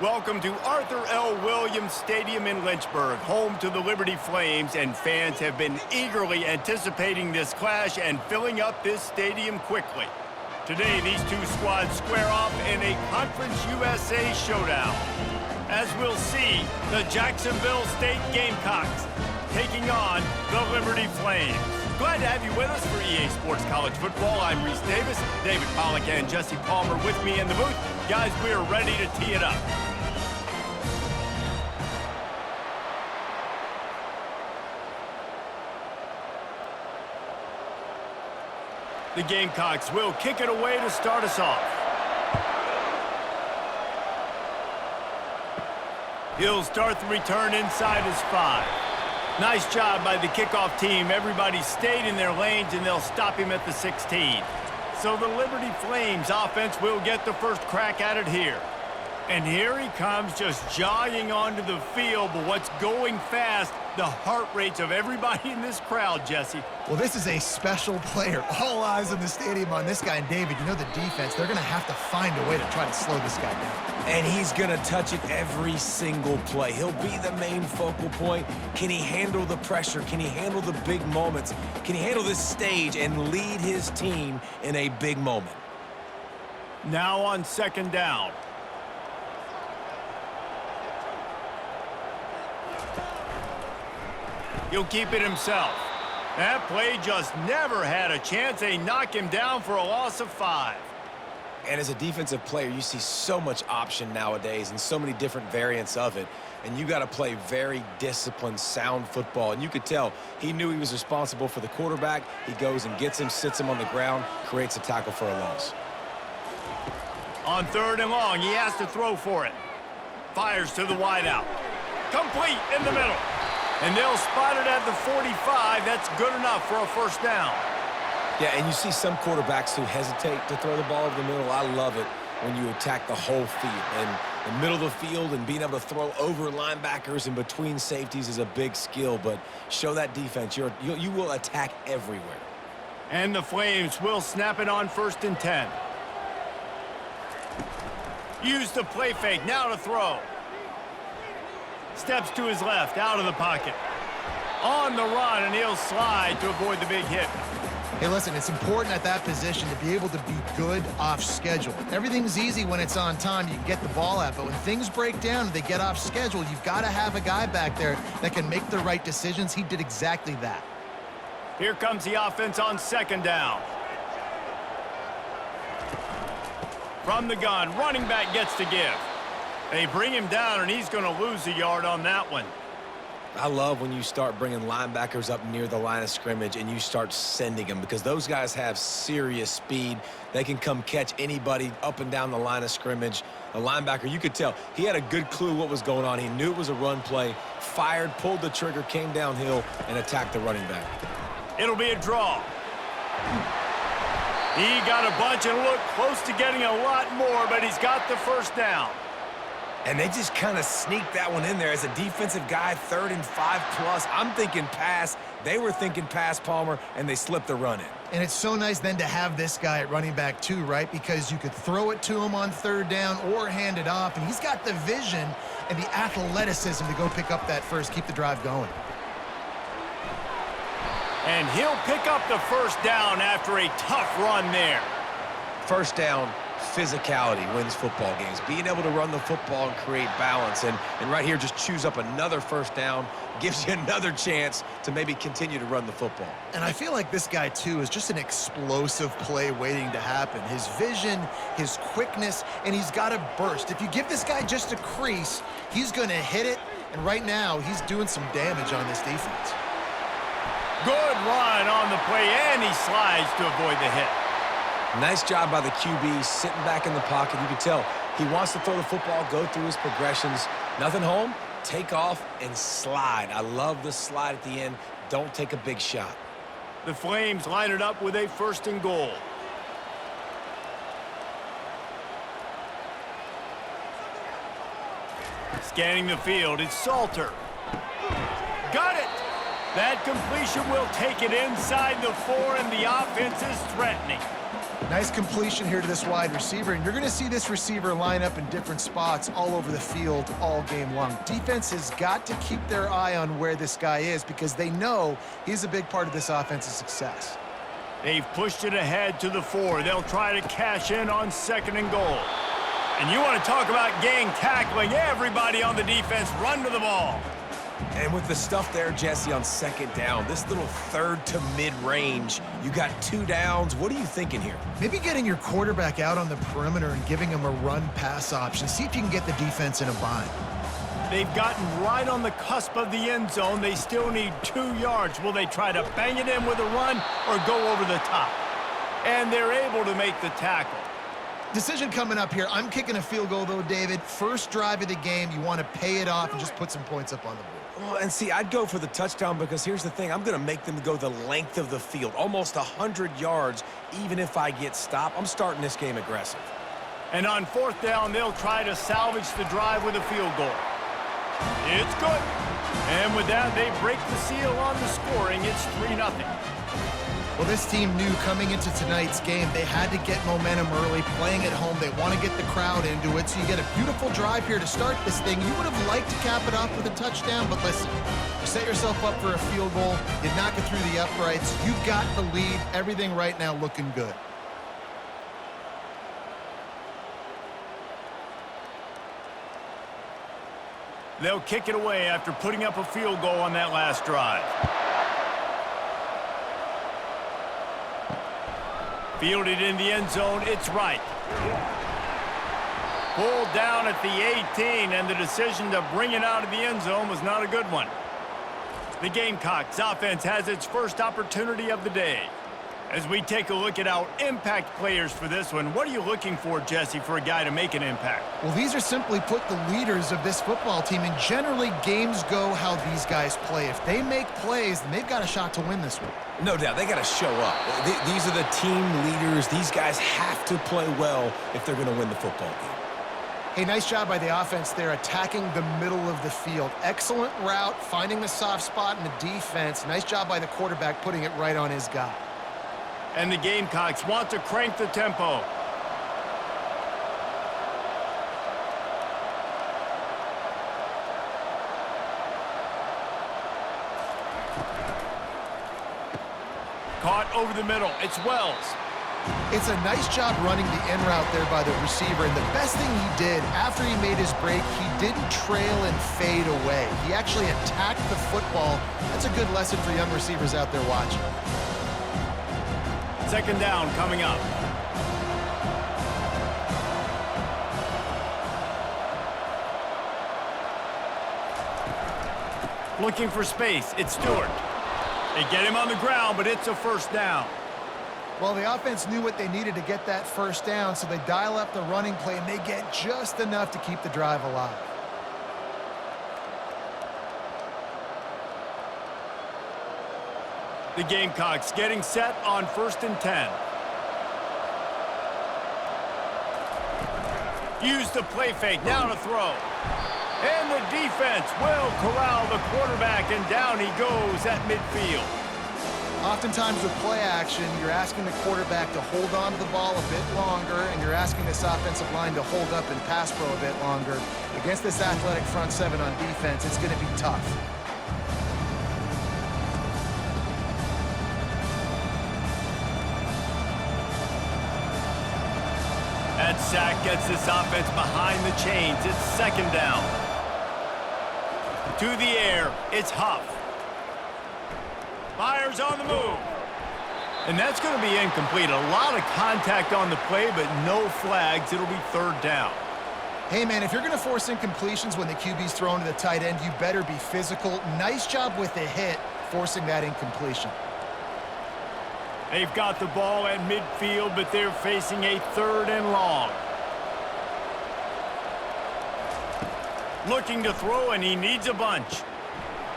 Welcome to Arthur L. Williams Stadium in Lynchburg, home to the Liberty Flames, and fans have been eagerly anticipating this clash and filling up this stadium quickly. Today, these two squads square off in a Conference USA showdown. As we'll see, the Jacksonville State Gamecocks taking on the Liberty Flames. Glad to have you with us for EA Sports College Football. I'm Reese Davis, David Pollack and Jesse Palmer with me in the booth. Guys, we're ready to tee it up. The Gamecocks will kick it away to start us off. He'll start the return inside his 5. Nice job by the kickoff team. Everybody stayed in their lanes, and they'll stop him at the 16. So the Liberty Flames offense will get the first crack at it here. And here he comes, just jogging onto the field. But what's going fast? The heart rates of everybody in this crowd, Jesse. Well, this is a special player. All eyes in the stadium on this guy. And David, you know the defense, they're going to have to find a way to try to slow this guy down. And he's going to touch it every single play. He'll be the main focal point. Can he handle the pressure? Can he handle the big moments? Can he handle this stage and lead his team in a big moment? Now on second down. He'll keep it himself. That play just never had a chance. They knock him down for a loss of 5. And as a defensive player, you see so much option nowadays and so many different variants of it. And you got to play very disciplined, sound football. And you could tell he knew he was responsible for the quarterback. He goes and gets him, sits him on the ground, creates a tackle for a loss. On 3rd and long, he has to throw for it. Fires to the wideout. Complete in the middle. And they'll spot it at the 45. That's good enough for a first down. Yeah, and you see some quarterbacks who hesitate to throw the ball over the middle. I love it when you attack the whole field. And the middle of the field and being able to throw over linebackers and between safeties is a big skill. But show that defense. You will attack everywhere. And the Flames will snap it on 1st and 10. Use the play fake. Now to throw. Steps to his left, out of the pocket. On the run, and he'll slide to avoid the big hit. Hey, listen, it's important at that position to be able to be good off schedule. Everything's easy when it's on time. You can get the ball out, but when things break down and they get off schedule, you've got to have a guy back there that can make the right decisions. He did exactly that. Here comes the offense on 2nd down. From the gun, running back gets to give. They bring him down, and he's going to lose a yard on that one. I love when you start bringing linebackers up near the line of scrimmage and you start sending them because those guys have serious speed. They can come catch anybody up and down the line of scrimmage. A linebacker, you could tell, he had a good clue what was going on. He knew it was a run play, fired, pulled the trigger, came downhill, and attacked the running back. It'll be a draw. He got a bunch and looked close to getting a lot more, but he's got the first down. And they just kind of sneaked that one in there as a defensive guy, 3rd and 5+. I'm thinking pass. They were thinking pass, Palmer, and they slipped the run in. And it's so nice then to have this guy at running back too, right? Because you could throw it to him on 3rd down or hand it off, and he's got the vision and the athleticism to go pick up that first, keep the drive going. And he'll pick up the first down after a tough run there. First down. Physicality wins football games. Being able to run the football and create balance. And right here, just choose up another first down. Gives you another chance to maybe continue to run the football. And I feel like this guy, too, is just an explosive play waiting to happen. His vision, his quickness, and he's got a burst. If you give this guy just a crease, he's going to hit it. And right now, he's doing some damage on this defense. Good run on the play, and he slides to avoid the hit. Nice job by the QB, sitting back in the pocket. You can tell he wants to throw the football, go through his progressions. Nothing home, take off, and slide. I love the slide at the end. Don't take a big shot. The Flames line it up with a 1st and goal. Scanning the field, it's Salter. Got it! That completion will take it inside the 4, and the offense is threatening. Nice completion here to this wide receiver, and you're going to see this receiver line up in different spots all over the field all game long. Defense has got to keep their eye on where this guy is because they know he's a big part of this offense's success. They've pushed it ahead to the 4. They'll try to cash in on 2nd and goal. And you want to talk about gang tackling. Everybody on the defense run to the ball. And with the stuff there, Jesse, on 2nd down, this little 3rd to mid-range, you got 2 downs. What are you thinking here? Maybe getting your quarterback out on the perimeter and giving him a run-pass option. See if you can get the defense in a bind. They've gotten right on the cusp of the end zone. They still need 2 yards. Will they try to bang it in with a run or go over the top? And they're able to make the tackle. Decision coming up here. I'm kicking a field goal, though, David. First drive of the game. You want to pay it off and just put some points up on the board. Well, and see, I'd go for the touchdown because here's the thing. I'm going to make them go the length of the field, almost 100 yards, even if I get stopped. I'm starting this game aggressive. And on 4th down, they'll try to salvage the drive with a field goal. It's good. And with that, they break the seal on the scoring. It's 3-0. Well, this team knew coming into tonight's game they had to get momentum early, playing at home. They want to get the crowd into it, so you get a beautiful drive here to start this thing. You would have liked to cap it off with a touchdown, but listen, you set yourself up for a field goal. You knock it through the uprights. You've got the lead. Everything right now looking good. They'll kick it away after putting up a field goal on that last drive. Fielded in the end zone, it's right. Pulled down at the 18, and the decision to bring it out of the end zone was not a good one. The Gamecocks offense has its first opportunity of the day. As we take a look at our impact players for this one, what are you looking for, Jesse, for a guy to make an impact? Well, these are simply put the leaders of this football team, and generally games go how these guys play. If they make plays, then they've got a shot to win this one. No doubt, they got to show up. These are the team leaders. These guys have to play well if they're going to win the football game. Hey, nice job by the offense there, attacking the middle of the field. Excellent route, finding the soft spot in the defense. Nice job by the quarterback putting it right on his guy. And the Gamecocks want to crank the tempo. Caught over the middle. It's Wells. It's a nice job running the in route there by the receiver, and the best thing he did after he made his break, he didn't trail and fade away. He actually attacked the football. That's a good lesson for young receivers out there watching. 2nd down coming up. Looking for space. It's Stewart. They get him on the ground, but it's a 1st down. Well, the offense knew what they needed to get that 1st down, so they dial up the running play, and they get just enough to keep the drive alive. The Gamecocks getting set on 1st and 10. Use the play fake, now to throw. And the defense will corral the quarterback, and down he goes at midfield. Oftentimes with play action, you're asking the quarterback to hold on to the ball a bit longer, and you're asking this offensive line to hold up and pass pro a bit longer. Against this athletic front 7 on defense, it's going to be tough. That sack gets this offense behind the chains. It's 2nd down. To the air, it's Huff. Fires on the move. And that's going to be incomplete. A lot of contact on the play, but no flags. It'll be 3rd down. Hey, man, if you're going to force incompletions when the QB's thrown to the tight end, you better be physical. Nice job with the hit, forcing that incompletion. They've got the ball at midfield, but they're facing a 3rd and long. Looking to throw, and he needs a bunch.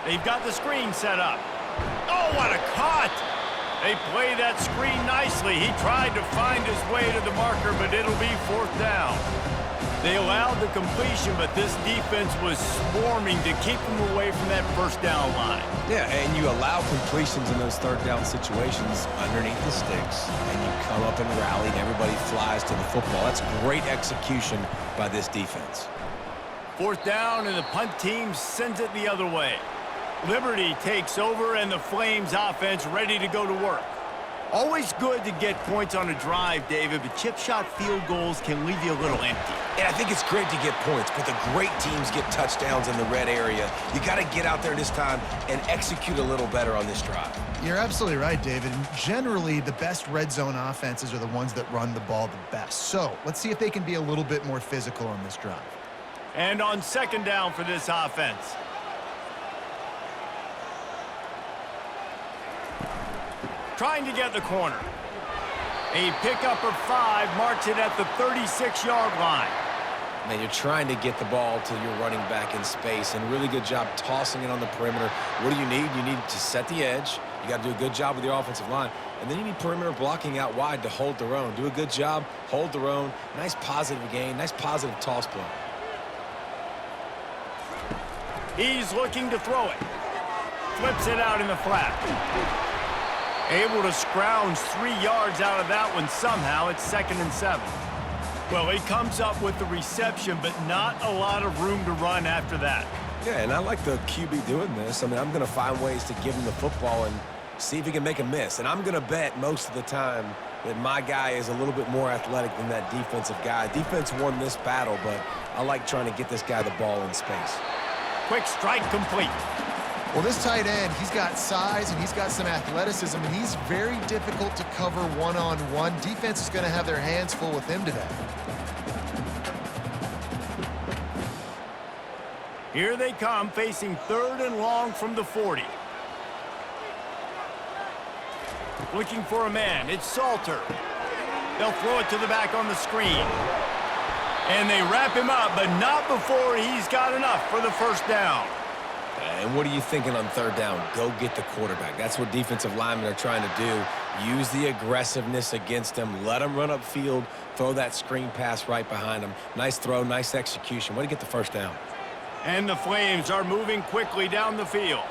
They've got the screen set up. Oh, what a cut! They play that screen nicely. He tried to find his way to the marker, but it'll be 4th down. They allowed the completion, but this defense was swarming to keep them away from that first down line. Yeah, and you allow completions in those third down situations underneath the sticks, and you come up and rally, and everybody flies to the football. That's great execution by this defense. Fourth down, and the punt team sends it the other way. Liberty takes over, and the Flames offense ready to go to work. Always good to get points on a drive, David, but chip shot field goals can leave you a little empty. And I think it's great to get points, but the great teams get touchdowns in the red area. You got to get out there this time and execute a little better on this drive. You're absolutely right, David. And generally, the best red zone offenses are the ones that run the ball the best. So let's see if they can be a little bit more physical on this drive. And on second down for this offense. Trying to get the corner. A pickup of 5 marks it at the 36-yard line. Man, you're trying to get the ball to your running back in space, and really good job tossing it on the perimeter. What do you need? You need to set the edge. You got to do a good job with your offensive line. And then you need perimeter blocking out wide to hold their own. Do a good job, hold their own. Nice positive gain, nice positive toss play. He's looking to throw it. Flips it out in the flat. Able to scrounge 3 yards out of that one somehow. It's 2nd and 7. Well, he comes up with the reception, but not a lot of room to run after that. Yeah, and I like the QB doing this. I mean, I'm going to find ways to give him the football and see if he can make a miss. And I'm going to bet most of the time that my guy is a little bit more athletic than that defensive guy. Defense won this battle, but I like trying to get this guy the ball in space. Quick strike complete. Well, this tight end, he's got size and he's got some athleticism, and he's very difficult to cover one-on-one. Defense is going to have their hands full with him today. Here they come, facing 3rd and long from the 40. Looking for a man. It's Salter. They'll throw it to the back on the screen. And they wrap him up, but not before he's got enough for the first down. And what are you thinking on 3rd down? Go get the quarterback. That's what defensive linemen are trying to do. Use the aggressiveness against them. Let them run upfield. Throw that screen pass right behind them. Nice throw, nice execution. Way to get the first down. And the Flames are moving quickly down the field.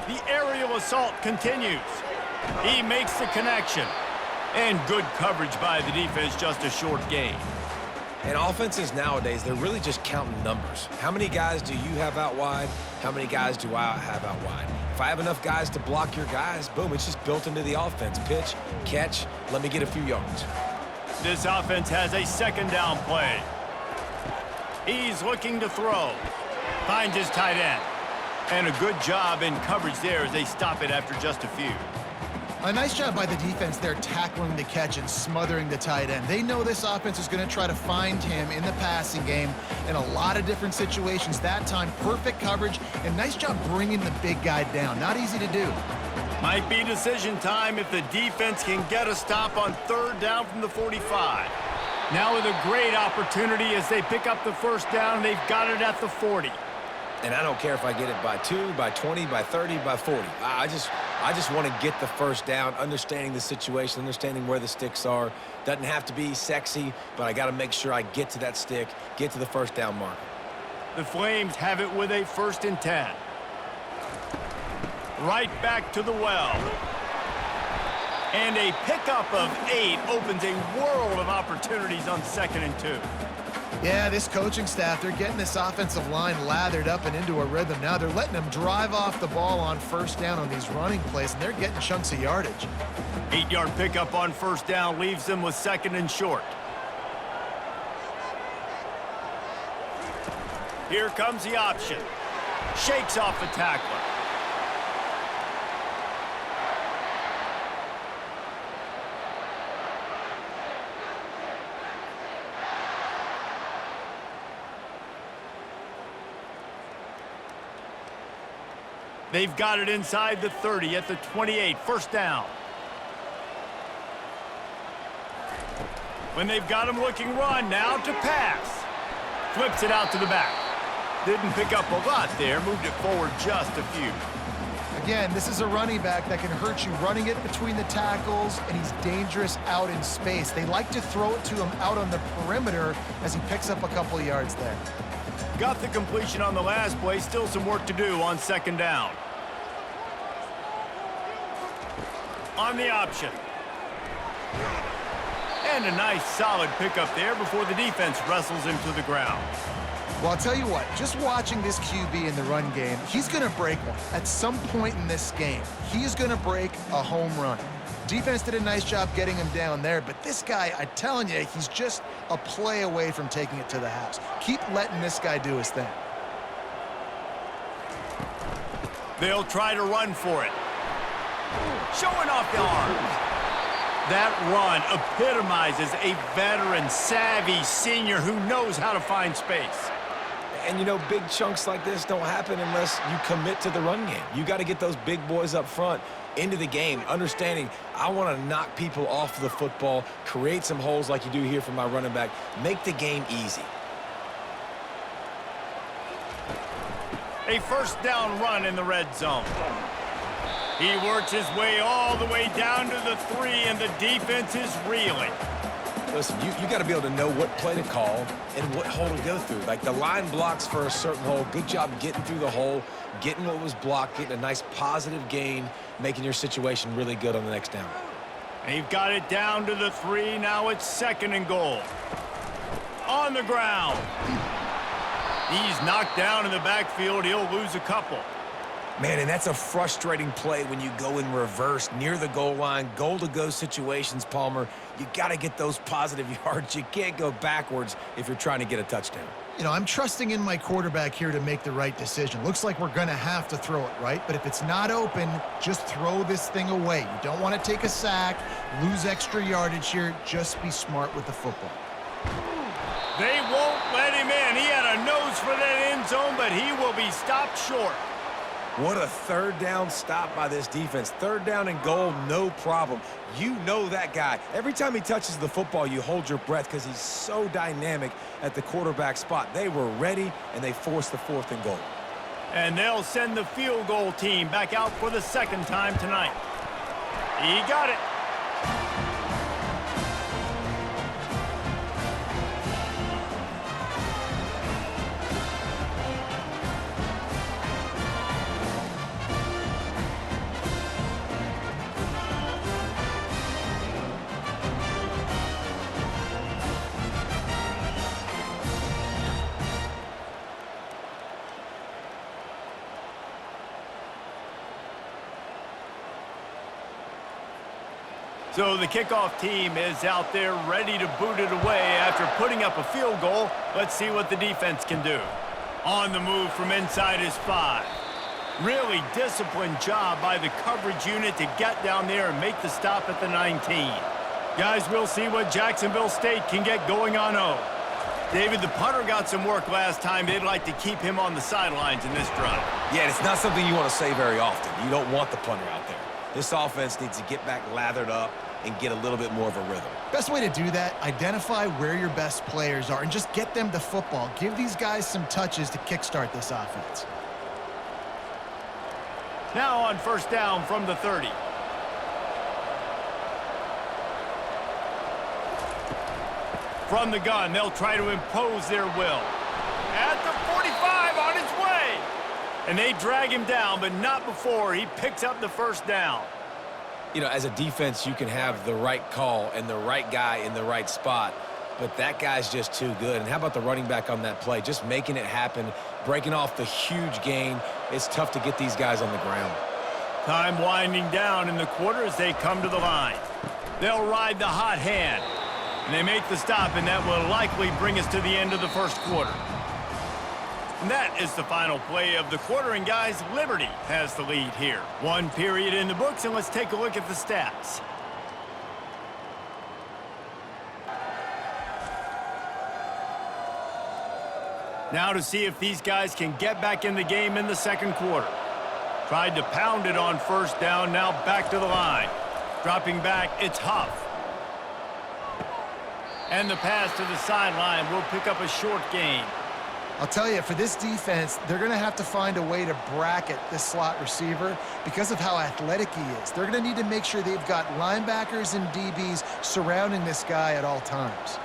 The aerial assault continues. He makes the connection. And good coverage by the defense, just a short gain. And offenses nowadays, they're really just counting numbers. How many guys do you have out wide? How many guys do I have out wide? If I have enough guys to block your guys, boom, it's just built into the offense. Pitch, catch, let me get a few yards. This offense has a 2nd down play. He's looking to throw. Finds his tight end. And a good job in coverage there as they stop it after just a few. A nice job by the defense there tackling the catch and smothering the tight end. They know this offense is going to try to find him in the passing game in a lot of different situations. That time, perfect coverage, and nice job bringing the big guy down. Not easy to do. Might be decision time if the defense can get a stop on 3rd down from the 45. Now with a great opportunity as they pick up the first down. They've got it at the 40. And I don't care if I get it by 2, by 20, by 30, by 40. I just want to get the first down, understanding the situation, understanding where the sticks are. Doesn't have to be sexy, but I got to make sure I get to that stick, get to the first down mark. The Flames have it with a 1st and 10. Right back to the well. And a pickup of 8 opens a world of opportunities on 2nd and 2. Yeah, this coaching staff, they're getting this offensive line lathered up and into a rhythm now. They're letting them drive off the ball on 1st down on these running plays, and they're getting chunks of yardage. 8-yard pickup on 1st down leaves them with 2nd and short. Here comes the option. Shakes off the tackler. They've got it inside the 30 at the 28. 1st down. When they've got him looking run, now to pass. Flips it out to the back. Didn't pick up a lot there. Moved it forward just a few. Again, this is a running back that can hurt you running it between the tackles, and he's dangerous out in space. They like to throw it to him out on the perimeter as he picks up a couple of yards there. Got the completion on the last play. Still some work to do on second down. On the option. And a nice solid pickup there before the defense wrestles him to the ground. Well, I'll tell you what, just watching this QB in the run game, he's going to break one. At some point in this game, he's going to break a home run. Defense did a nice job getting him down there, but this guy, I'm telling you, he's just a play away from taking it to the house. Keep letting this guy do his thing. They'll try to run for it. Showing off the arms. That run epitomizes a veteran, savvy senior who knows how to find space. And, you know, big chunks like this don't happen unless you commit to the run game. You got to get those big boys up front into the game, understanding I want to knock people off the football, create some holes like you do here for my running back, make the game easy. A first down run in the red zone. He works his way all the way down to the 3, and the defense is reeling. Listen, you got to be able to know what play to call and what hole to go through. Like, the line blocks for a certain hole. Good job getting through the hole, getting what was blocked, getting a nice positive gain, making your situation really good on the next down. They've got it down to the 3. Now it's 2nd and goal. On the ground. He's knocked down in the backfield. He'll lose a couple. Man, and that's a frustrating play when you go in reverse near the goal line, goal-to-go situations, Palmer. You got to get those positive yards. You can't go backwards if you're trying to get a touchdown. You know, I'm trusting in my quarterback here to make the right decision. Looks like we're going to have to throw it, right? But if it's not open, just throw this thing away. You don't want to take a sack, lose extra yardage here. Just be smart with the football. They won't let him in. He had a nose for that end zone, but he will be stopped short. What a third down stop by this defense. Third down and goal, no problem. You know that guy. Every time he touches the football, you hold your breath because he's so dynamic at the quarterback spot. They were ready, and they forced the 4th and goal. And they'll send the field goal team back out for the 2nd time tonight. He got it. So the kickoff team is out there ready to boot it away after putting up a field goal. Let's see what the defense can do. On the move from inside his 5. Really disciplined job by the coverage unit to get down there and make the stop at the 19. Guys, we'll see what Jacksonville State can get going on 0. David, the punter got some work last time. They'd like to keep him on the sidelines in this drive. Yeah, it's not something you want to say very often. You don't want the punter out there. This offense needs to get back lathered up and get a little bit more of a rhythm. Best way to do that, identify where your best players are and just get them the football. Give these guys some touches to kickstart this offense. Now on first down from the 30. From the gun, they'll try to impose their will. At the 45, on his way. And they drag him down, but not before he picks up the first down. You know, as a defense, you can have the right call and the right guy in the right spot, but that guy's just too good. And how about the running back on that play? Just making it happen, breaking off the huge gain. It's tough to get these guys on the ground. Time winding down in the quarter as they come to the line. They'll ride the hot hand. And they make the stop, and that will likely bring us to the end of the first quarter. And that is the final play of the quarter, and guys, Liberty has the lead here. 1 period in the books, and let's take a look at the stats. Now to see if these guys can get back in the game in the second quarter. Tried to pound it on first down, now back to the line. Dropping back, it's Huff. And the pass to the sideline will pick up a short gain. I'll tell you, for this defense, they're going to have to find a way to bracket this slot receiver because of how athletic he is. They're going to need to make sure they've got linebackers and DBs surrounding this guy at all times.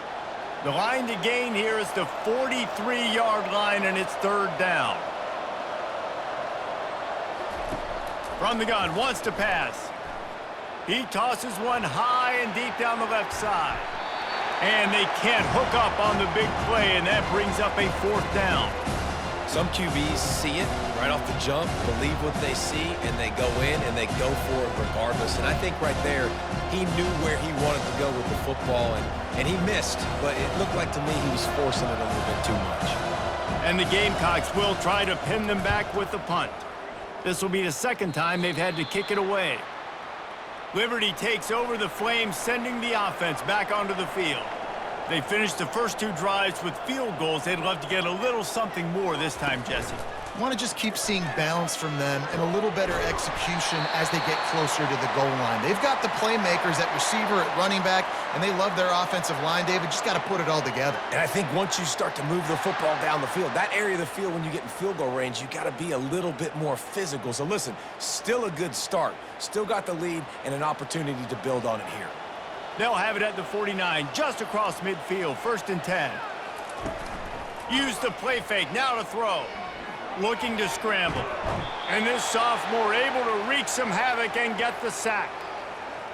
The line to gain here is the 43-yard line, and it's third down. From the gun, wants to pass. He tosses one high and deep down the left side. And they can't hook up on the big play, and that brings up a fourth down. Some QBs see it right off the jump, believe what they see, and they go in and they go for it regardless. And I think right there, he knew where he wanted to go with the football, and he missed, but it looked like to me he was forcing it a little bit too much. And the Gamecocks will try to pin them back with the punt. This will be the second time they've had to kick it away. Liberty takes over the Flames, sending the offense back onto the field. They finished the first two drives with field goals. They'd love to get a little something more this time, Jesse. Want to just keep seeing balance from them and a little better execution as they get closer to the goal line. They've got the playmakers at receiver, at running back, and they love their offensive line, David. Just got to put it all together. And I think once you start to move the football down the field, that area of the field when you get in field goal range, you got to be a little bit more physical. So listen, still a good start. Still got the lead and an opportunity to build on it here. They'll have it at the 49, just across midfield, 1st and 10. Use the play fake, now to throw. Looking to scramble. And this sophomore able to wreak some havoc and get the sack.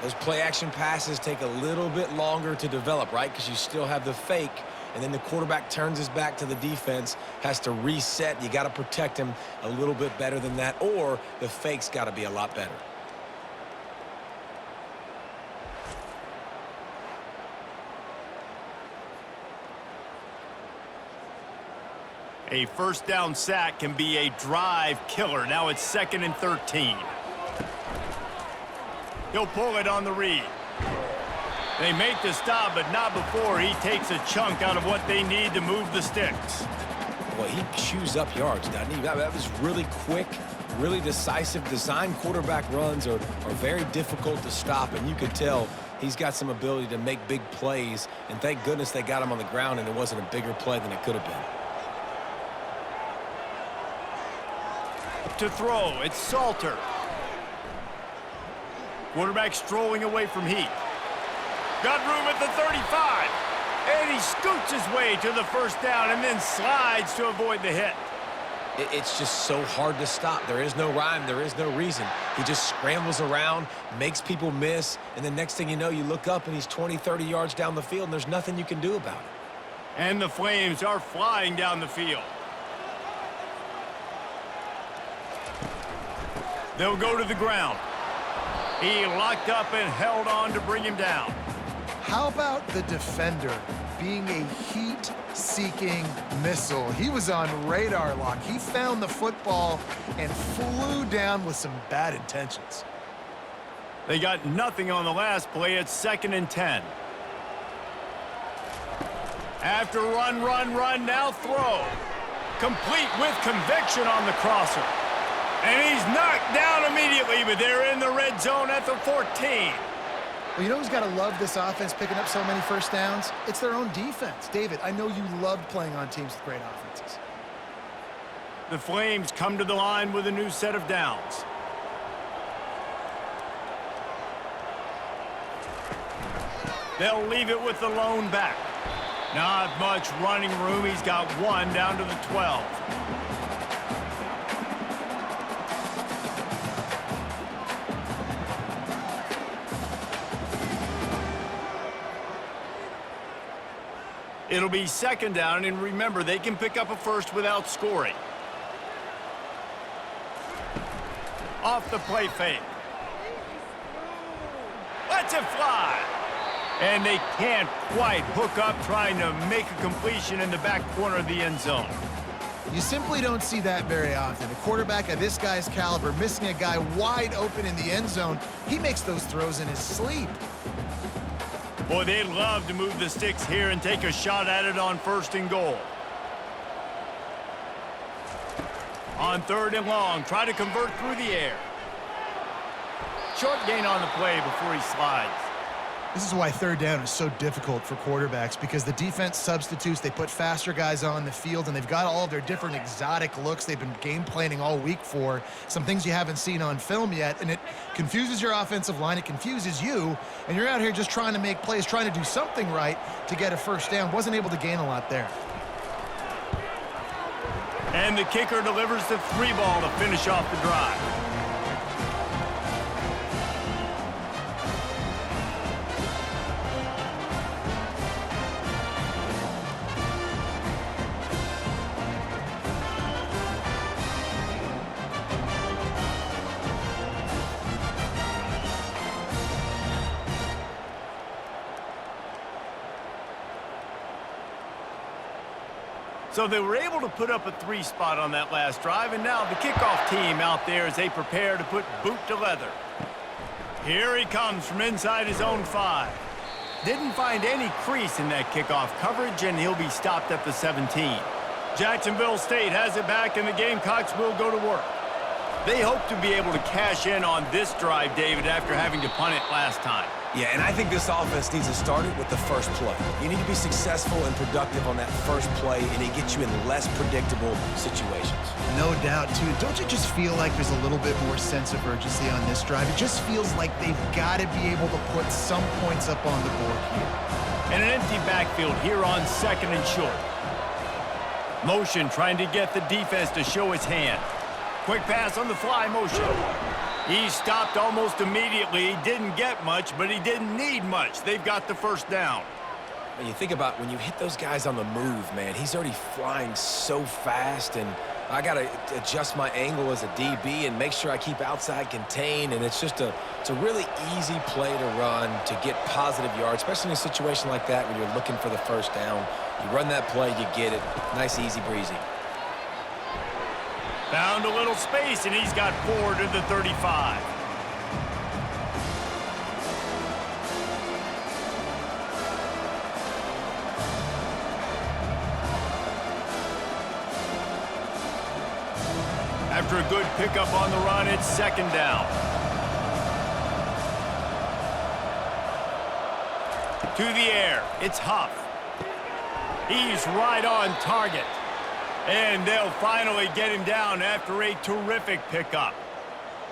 Those play-action passes take a little bit longer to develop, right? Because you still have the fake, and then the quarterback turns his back to the defense, has to reset. You got to protect him a little bit better than that, or the fake's got to be a lot better. A first down sack can be a drive killer. Now it's 2nd and 13. He'll pull it on the read. They make the stop, but not before he takes a chunk out of what they need to move the sticks. Boy, he chews up yards, doesn't he? That was really quick, really decisive. Design quarterback runs are very difficult to stop, and you could tell he's got some ability to make big plays, and thank goodness they got him on the ground and it wasn't a bigger play than it could have been. To throw, it's Salter. Quarterback strolling away from heat. Got room at the 35. And he scoots his way to the first down and then slides to avoid the hit. It's just so hard to stop. There is no rhyme. There is no reason. He just scrambles around, makes people miss, and the next thing you know, you look up and he's 20, 30 yards down the field, and there's nothing you can do about it. And the Flames are flying down the field. They'll go to the ground. He locked up and held on to bring him down. How about the defender being a heat-seeking missile? He was on radar lock. He found the football and flew down with some bad intentions. They got nothing on the last play. It's 2nd and 10. After run, now throw. Complete with conviction on the crosser. And he's knocked down immediately, but they're in the red zone at the 14. Well, you know who's got to love this offense picking up so many first downs? It's their own defense. David, I know you loved playing on teams with great offenses. The Flames come to the line with a new set of downs. They'll leave it with the lone back. Not much running room. He's got one down to the 12. It'll be 2nd down, and remember, they can pick up a first without scoring. Off the play fake. Lets it fly. And they can't quite hook up trying to make a completion in the back corner of the end zone. You simply don't see that very often. A quarterback of this guy's caliber missing a guy wide open in the end zone. He makes those throws in his sleep. Boy, they'd love to move the sticks here and take a shot at it on 1st and goal. On 3rd and long, try to convert through the air. Short gain on the play before he slides. This is why third down is so difficult for quarterbacks, because the defense substitutes, they put faster guys on the field, and they've got all of their different exotic looks they've been game planning all week for, some things you haven't seen on film yet, and it confuses your offensive line, it confuses you, and you're out here just trying to make plays, trying to do something right to get a first down. Wasn't able to gain a lot there. And the kicker delivers the 3-ball to finish off the drive. So they were able to put up a 3 spot on that last drive, and now the kickoff team out there as they prepare to put boot to leather. Here he comes from inside his own 5. Didn't find any crease in that kickoff coverage, and he'll be stopped at the 17. Jacksonville State has it back, and the Gamecocks will go to work. They hope to be able to cash in on this drive, David, after having to punt it last time. Yeah, and I think this offense needs to start it with the first play. You need to be successful and productive on that first play, and it gets you in less predictable situations. No doubt, too. Don't you just feel like there's a little bit more sense of urgency on this drive? It just feels like they've got to be able to put some points up on the board here. And an empty backfield here on 2nd and short. Motion trying to get the defense to show his hand. Quick pass on the fly motion. He stopped almost immediately. He didn't get much, but he didn't need much. They've got the first down. And you think about when you hit those guys on the move, man, he's already flying so fast, and I got to adjust my angle as a DB and make sure I keep outside contained, and it's a really easy play to run to get positive yards, especially in a situation like that when you're looking for the first down. You run that play, you get it. Nice, easy breezy. Found a little space, and he's got 4 to the 35. After a good pickup on the run, it's 2nd down. To the air, it's Huff. He's right on target. And they'll finally get him down after a terrific pickup.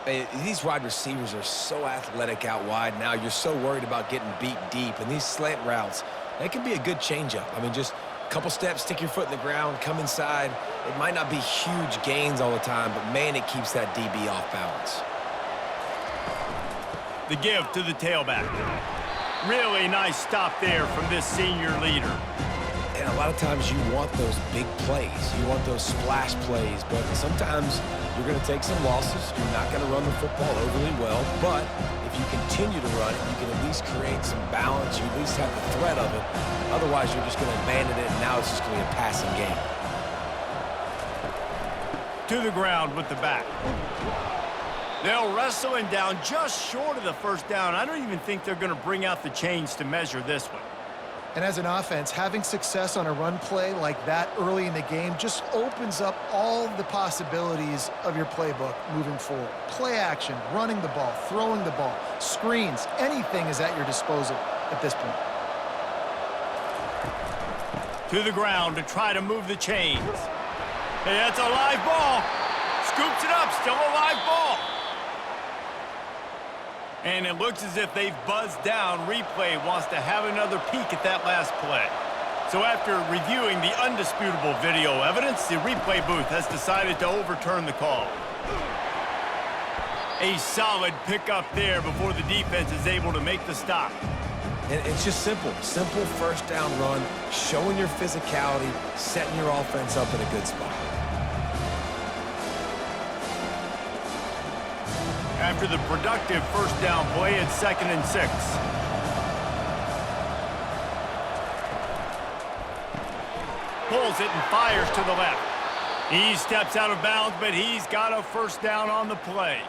Hey, these wide receivers are so athletic out wide now. You're so worried about getting beat deep. And these slant routes, they can be a good changeup. I mean, just a couple steps, stick your foot in the ground, come inside. It might not be huge gains all the time, but, man, it keeps that DB off balance. The give to the tailback. Really nice stop there from this senior leader. And a lot of times you want those big plays. You want those splash plays, but sometimes you're going to take some losses. You're not going to run the football overly well, but if you continue to run it, you can at least create some balance. You at least have the threat of it. Otherwise, you're just going to abandon it, and now it's just going to be a passing game. To the ground with the back. They'll wrestle him down just short of the first down. I don't even think they're going to bring out the chains to measure this one. And as an offense, having success on a run play like that early in the game just opens up all the possibilities of your playbook moving forward. Play action, running the ball, throwing the ball, screens, anything is at your disposal at this point. To the ground to try to move the chains. Hey, that's a live ball. Scoops it up, still a live ball. And it looks as if they've buzzed down. Replay wants to have another peek at that last play. So after reviewing the undisputable video evidence, the replay booth has decided to overturn the call. A solid pickup there before the defense is able to make the stop. And it's just simple first down run, showing your physicality, setting your offense up in a good spot. After the productive first down play, it's 2nd and 6. Pulls it and fires to the left. He steps out of bounds, but he's got a first down on the play.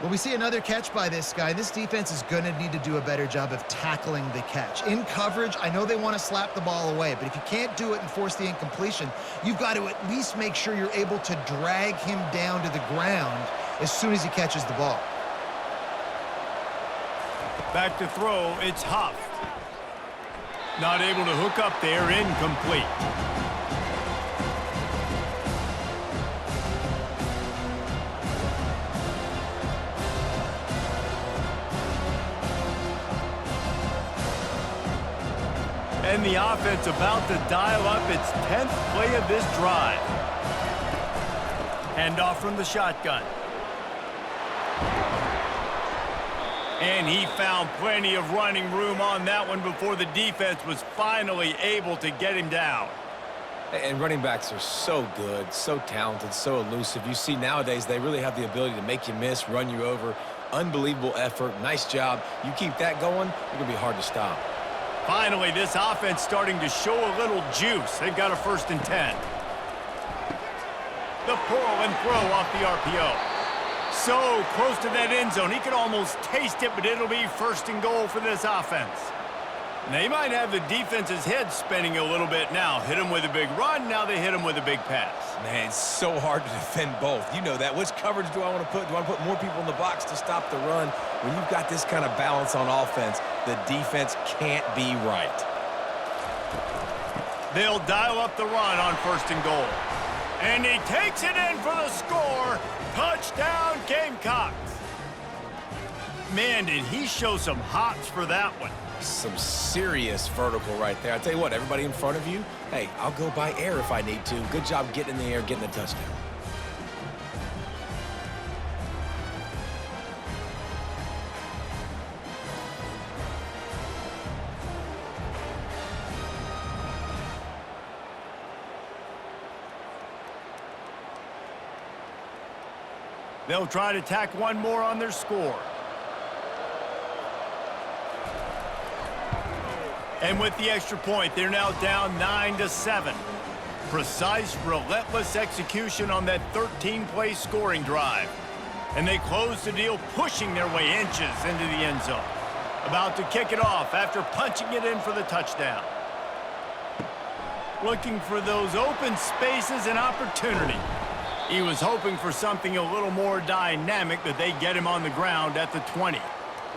Well, we see another catch by this guy. This defense is going to need to do a better job of tackling the catch. In coverage, I know they want to slap the ball away, but if you can't do it and force the incompletion, you've got to at least make sure you're able to drag him down to the ground as soon as he catches the ball. Back to throw, it's Huff. Not able to hook up there, incomplete. And the offense about to dial up its 10th play of this drive. Handoff from the shotgun. And he found plenty of running room on that one before the defense was finally able to get him down. And running backs are so good, so talented, so elusive. You see nowadays they really have the ability to make you miss, run you over. Unbelievable effort. Nice job. You keep that going, you're going to be hard to stop. Finally, this offense starting to show a little juice. They've got a 1st and 10. The pull and throw off the RPO. So close to that end zone. He could almost taste it, but it'll be 1st and goal for this offense. They might have the defense's head spinning a little bit now. Hit him with a big run, now they hit him with a big pass. Man, it's so hard to defend both. You know that. Which coverage do I want to put? Do I want to put more people in the box to stop the run? When you've got this kind of balance on offense, the defense can't be right. They'll dial up the run on 1st and goal. And he takes it in for the score. Touchdown, Gamecocks. Man, did he show some hops for that one. Some serious vertical right there. I tell you what, everybody in front of you, hey, I'll go by air if I need to. Good job getting in the air, getting the touchdown. They'll try to tack one more on their score. And with the extra point, they're now down 9-7. Precise, relentless execution on that 13-play scoring drive. And they close the deal, pushing their way inches into the end zone. About to kick it off after punching it in for the touchdown. Looking for those open spaces and opportunity. He was hoping for something a little more dynamic, but they get him on the ground at the 20.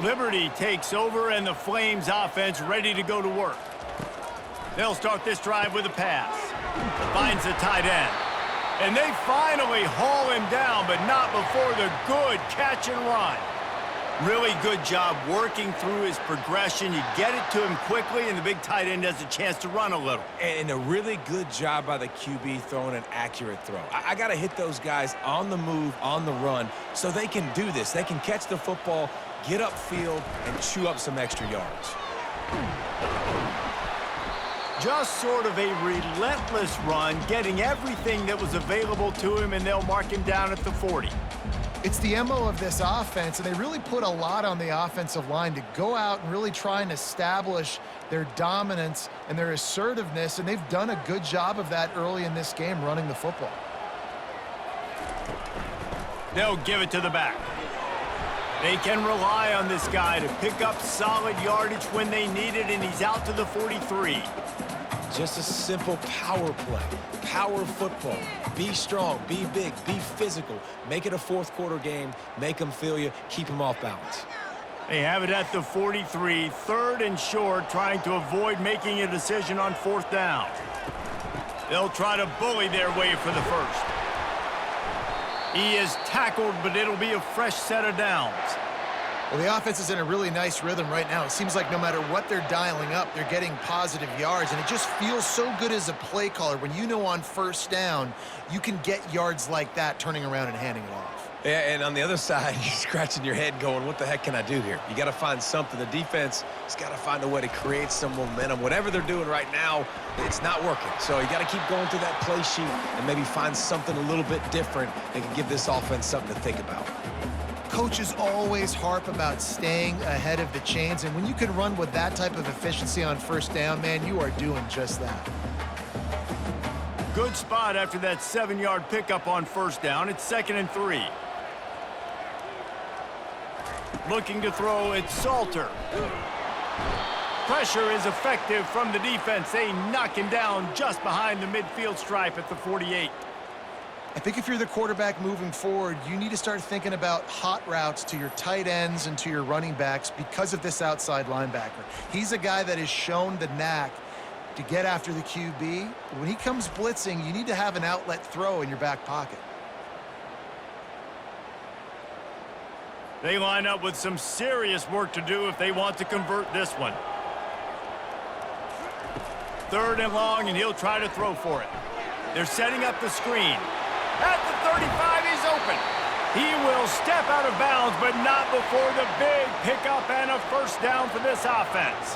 Liberty takes over, and the Flames offense ready to go to work. They'll start this drive with a pass. Finds the tight end. And they finally haul him down, but not before the good catch and run. Really good job working through his progression. You get it to him quickly, and the big tight end has a chance to run a little. And a really good job by the QB throwing an accurate throw. I got to hit those guys on the move, on the run, so they can do this. They can catch the football, get upfield, and chew up some extra yards. Just sort of a relentless run, getting everything that was available to him, and they'll mark him down at the 40. It's the MO of this offense, and they really put a lot on the offensive line to go out and really try and establish their dominance and their assertiveness, and they've done a good job of that early in this game running the football. They'll give it to the back. They can rely on this guy to pick up solid yardage when they need it, and he's out to the 43. Just a simple power play, power football. Be strong, be big, be physical. Make it a fourth-quarter game. Make them feel you. Keep them off balance. They have it at the 43, 3rd and short, trying to avoid making a decision on 4th down. They'll try to bully their way for the 1st. He is tackled, but it'll be a fresh set of downs. Well, the offense is in a really nice rhythm right now. It seems like no matter what they're dialing up, they're getting positive yards, and it just feels so good as a play caller when you know on 1st down you can get yards like that turning around and handing it off. Yeah, and on the other side, you're scratching your head going, what the heck can I do here? You got to find something. The defense has got to find a way to create some momentum. Whatever they're doing right now, it's not working. So you got to keep going through that play sheet and maybe find something a little bit different that can give this offense something to think about. Coaches always harp about staying ahead of the chains, and when you can run with that type of efficiency on 1st down, man, you are doing just that. Good spot after that 7-yard pickup on 1st down. It's 2nd and 3. Looking to throw, it's Salter. Pressure is effective from the defense. They knock him down just behind the midfield stripe at the 48. I think if you're the quarterback moving forward, you need to start thinking about hot routes to your tight ends and to your running backs because of this outside linebacker. He's a guy that has shown the knack to get after the QB. When he comes blitzing, you need to have an outlet throw in your back pocket. They line up with some serious work to do if they want to convert this one. 3rd and long, and he'll try to throw for it. They're setting up the screen. At the 35, he's open. He will step out of bounds, but not before the big pickup and a first down for this offense.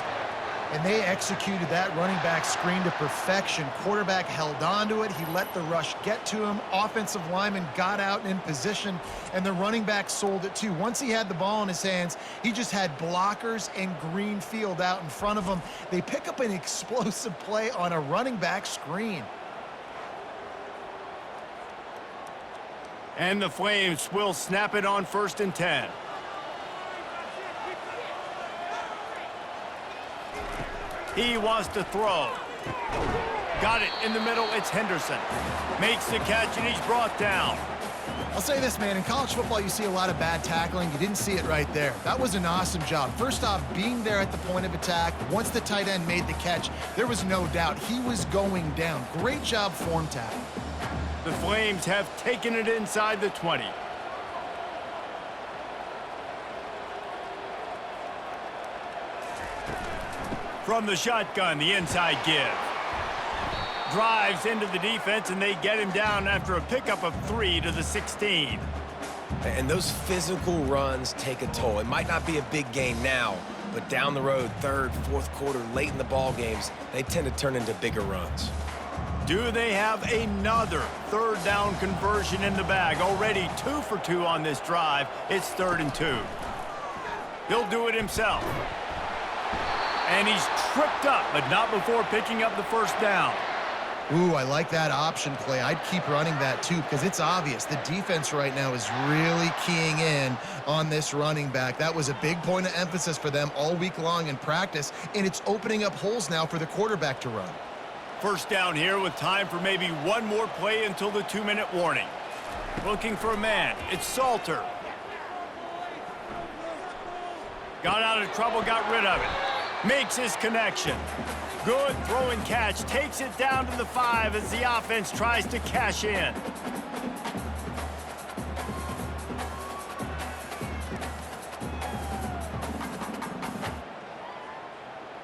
And they executed that running back screen to perfection. Quarterback held on to it. He let the rush get to him. Offensive lineman got out in position, and the running back sold it too. Once he had the ball in his hands, he just had blockers and green field out in front of him. They pick up an explosive play on a running back screen. And the Flames will snap it on 1st and 10. He wants to throw. Got it in the middle. It's Henderson. Makes the catch, and he's brought down. I'll say this, man. In college football, you see a lot of bad tackling. You didn't see it right there. That was an awesome job. First off, being there at the point of attack. Once the tight end made the catch, there was no doubt he was going down. Great job form tackle. The Flames have taken it inside the 20. From the shotgun, the inside give. Drives into the defense, and they get him down after a pickup of 3 to the 16. And those physical runs take a toll. It might not be a big game now, but down the road, 3rd, 4th quarter, late in the ball games, they tend to turn into bigger runs. Do they have another 3rd down conversion in the bag? Already 2 for 2 on this drive. It's 3rd and 2. He'll do it himself. And he's tripped up, but not before picking up the first down. Ooh, I like that option play. I'd keep running that too because it's obvious the defense right now is really keying in on this running back. That was a big point of emphasis for them all week long in practice, and it's opening up holes now for the quarterback to run. First down here with time for maybe one more play until the 2-minute warning. Looking for a man. It's Salter. Got out of trouble, got rid of it. Makes his connection. Good throw and catch. Takes it down to the 5 as the offense tries to cash in.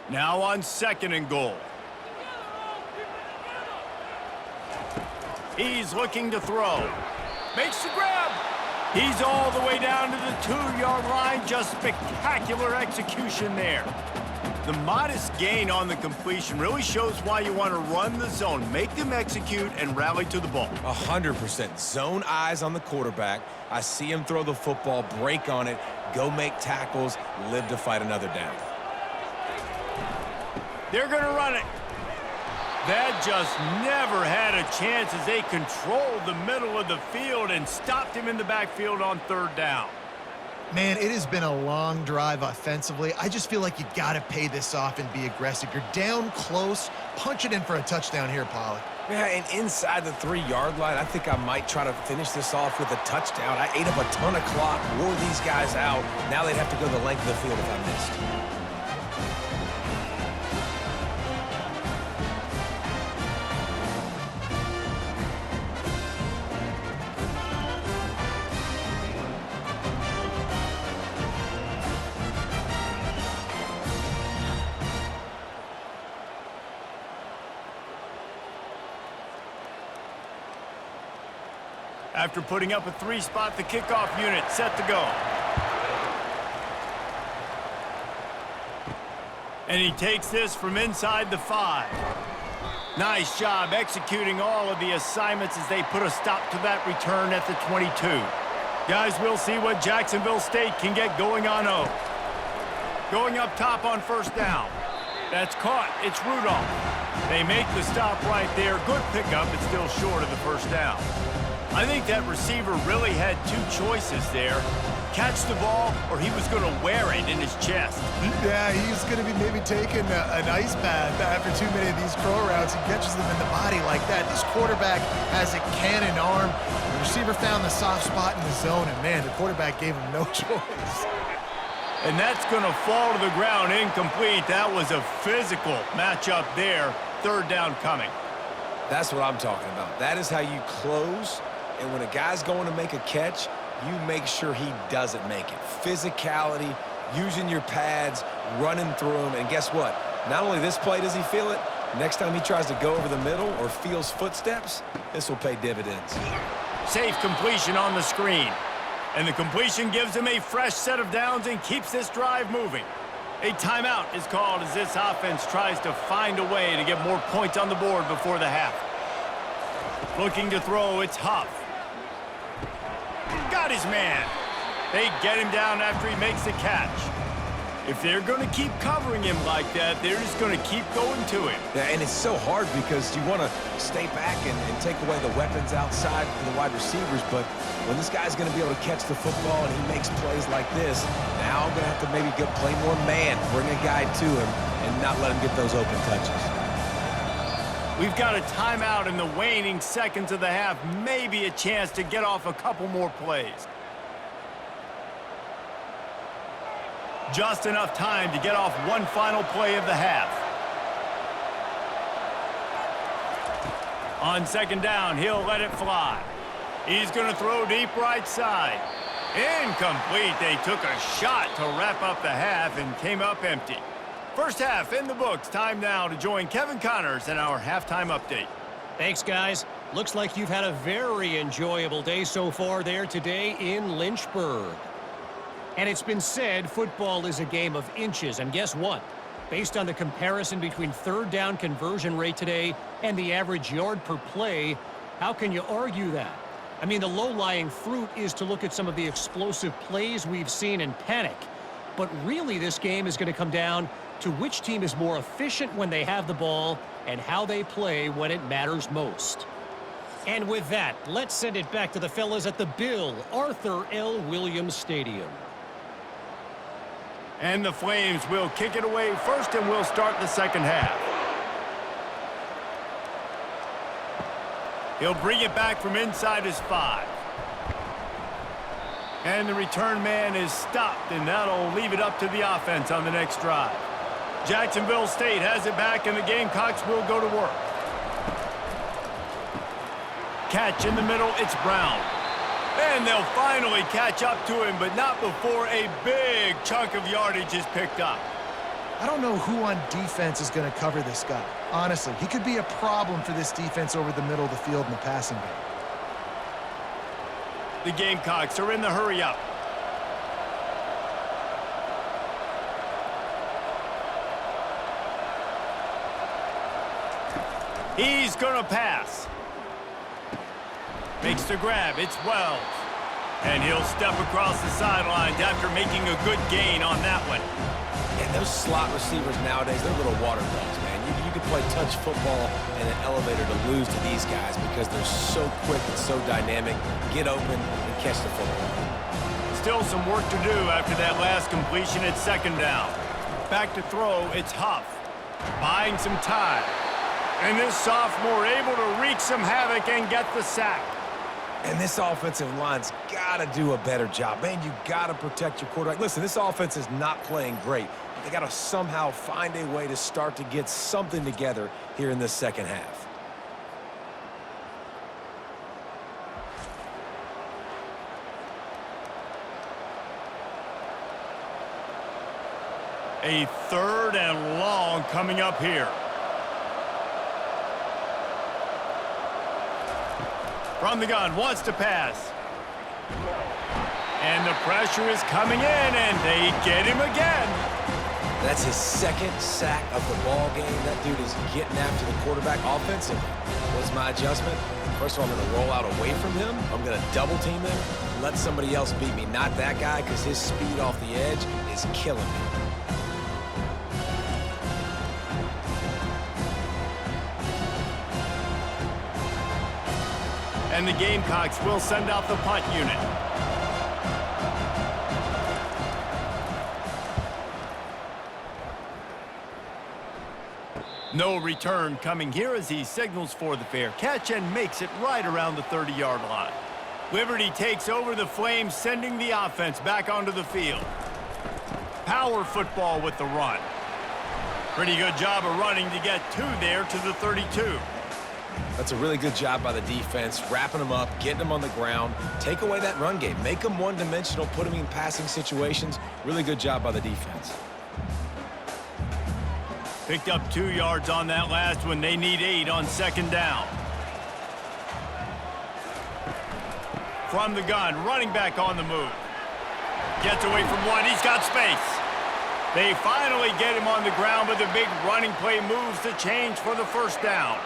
Now on 2nd and goal. He's looking to throw. Makes the grab. He's all the way down to the 2-yard line. Just spectacular execution there. The modest gain on the completion really shows why you want to run the zone, make them execute, and rally to the ball. 100%. Zone eyes on the quarterback. I see him throw the football, break on it, go make tackles, live to fight another down. They're going to run it. That just never had a chance as they controlled the middle of the field and stopped him in the backfield on 3rd down. Man, it has been a long drive offensively. I just feel like you got to pay this off and be aggressive. You're down close. Punch it in for a touchdown here, Pollock. Yeah, and inside the 3-yard line, I think I might try to finish this off with a touchdown. I ate up a ton of clock, wore these guys out. Now they'd have to go the length of the field if I missed. After putting up a 3-spot, the kickoff unit set to go. And he takes this from inside the 5. Nice job executing all of the assignments as they put a stop to that return at the 22. Guys, we'll see what Jacksonville State can get going on 0. Going up top on 1st down. That's caught. It's Rudolph. They make the stop right there. Good pickup. It's still short of the 1st down. I think that receiver really had 2 choices there. catch the ball or he was going to wear it in his chest. Yeah, he's going to be maybe taking an ice bath after too many of these curl routes. He catches them in the body like that. This quarterback has a cannon arm. The receiver found the soft spot in the zone, and, man, the quarterback gave him no choice. And that's going to fall to the ground incomplete. That was a physical matchup there. Third down coming. That's what I'm talking about. That is how you close, and when a guy's going to make a catch, you make sure he doesn't make it. Physicality, using your pads, running through him, and guess what? Not only this play does he feel it, next time he tries to go over the middle or feels footsteps, this will pay dividends. Safe completion on the screen. And the completion gives him a fresh set of downs and keeps this drive moving. A timeout is called as this offense tries to find a way to get more points on the board before the half. Looking to throw, it's Huff. Got his man. They get him down after he makes the catch. If they're going to keep covering him like that, they're just going to keep going to him. Yeah, and it's so hard because you want to stay back and take away the weapons outside for the wide receivers, but when this guy's going to be able to catch the football and he makes plays like this, now I'm going to have to maybe play more man, bring a guy to him, and not let him get those open touches. We've got a timeout in the waning seconds of the half, maybe a chance to get off a couple more plays. Just enough time to get off one final play of the half. On second down, he'll let it fly. He's going to throw deep right side. Incomplete. They took a shot to wrap up the half and came up empty. First half in the books. Time now to join Kevin Connors in our halftime update. Thanks, guys. Looks like you've had a very enjoyable day so far there today in Lynchburg. And it's been said football is a game of inches, and guess what? Based on the comparison between third down conversion rate today and the average yard per play, how can you argue that? I mean, the low-lying fruit is to look at some of the explosive plays we've seen and panic. But really, this game is going to come down to which team is more efficient when they have the ball and how they play when it matters most. And with that, let's send it back to the fellas at the Bill Arthur L. Williams Stadium. And the Flames will kick it away first, and we'll start the second half. He'll bring it back from inside his 5. And the return man is stopped, and that'll leave it up to the offense on the next drive. Jacksonville State has it back, and the Gamecocks will go to work. Catch in the middle, it's Brown. And they'll finally catch up to him, but not before a big chunk of yardage is picked up. I don't know who on defense is going to cover this guy. Honestly, he could be a problem for this defense over the middle of the field in the passing game. The Gamecocks are in the hurry-up. He's going to pass. Makes the grab. It's Wells. And he'll step across the sidelines after making a good gain on that one. And those slot receivers nowadays, they're little water dogs, man. You can play touch football in an elevator to lose to these guys because they're so quick and so dynamic. Get open and catch the football. Still some work to do after that last completion at second down. Back to throw, it's Huff. Buying some time. And this sophomore able to wreak some havoc and get the sack. And this offensive line's got to do a better job. Man, you got to protect your quarterback. Listen, this offense is not playing great. They got to somehow find a way to start to get something together here in this second half. A third and long coming up here. From the gun, wants to pass. And the pressure is coming in, and they get him again. That's his second sack of the ball game. That dude is getting after the quarterback offensively. What's my adjustment? First of all, I'm going to roll out away from him. I'm going to double team him, let somebody else beat me. Not that guy, because his speed off the edge is killing me. And the Gamecocks will send out the punt unit. No return coming here as he signals for the fair catch and makes it right around the 30-yard line. Liberty takes over the Flames, sending the offense back onto the field. Power football with the run. Pretty good job of running to get two there to the 32. That's a really good job by the defense, wrapping them up, getting them on the ground, take away that run game, make them one-dimensional, put them in passing situations. Really good job by the defense. Picked up 2 yards on that last one. They need 8 on second down. From the gun, running back on the move. Gets away from one. He's got space. They finally get him on the ground, but the big running play moves the change for the first down.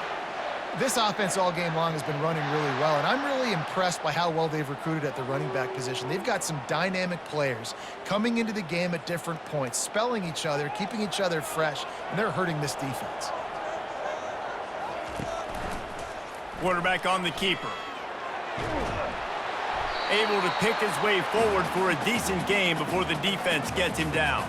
This offense all game long has been running really well, and I'm really impressed by how well they've recruited at the running back position. They've got some dynamic players coming into the game at different points, spelling each other, keeping each other fresh, and they're hurting this defense. Quarterback on the keeper. Able to pick his way forward for a decent game before the defense gets him down.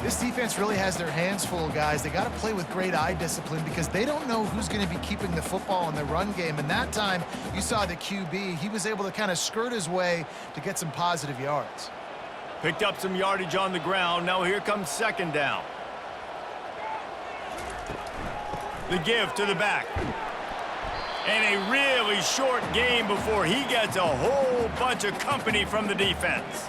This defense really has their hands full, guys. They got to play with great eye discipline because they don't know who's going to be keeping the football in the run game. And that time, you saw the QB. He was able to kind of skirt his way to get some positive yards. Picked up some yardage on the ground. Now here comes second down. The give to the back. And a really short game before he gets a whole bunch of company from the defense.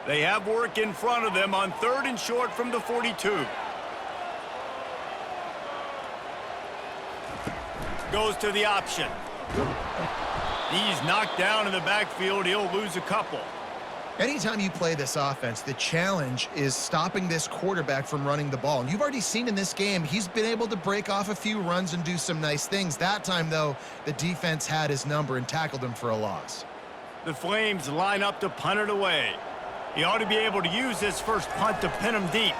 They have work in front of them on 3rd and short from the 42. Goes to the option. He's knocked down in the backfield. He'll lose a couple. Anytime you play this offense, the challenge is stopping this quarterback from running the ball. And you've already seen in this game, he's been able to break off a few runs and do some nice things. That time, though, the defense had his number and tackled him for a loss. The Flames line up to punt it away. He ought to be able to use this first punt to pin him deep.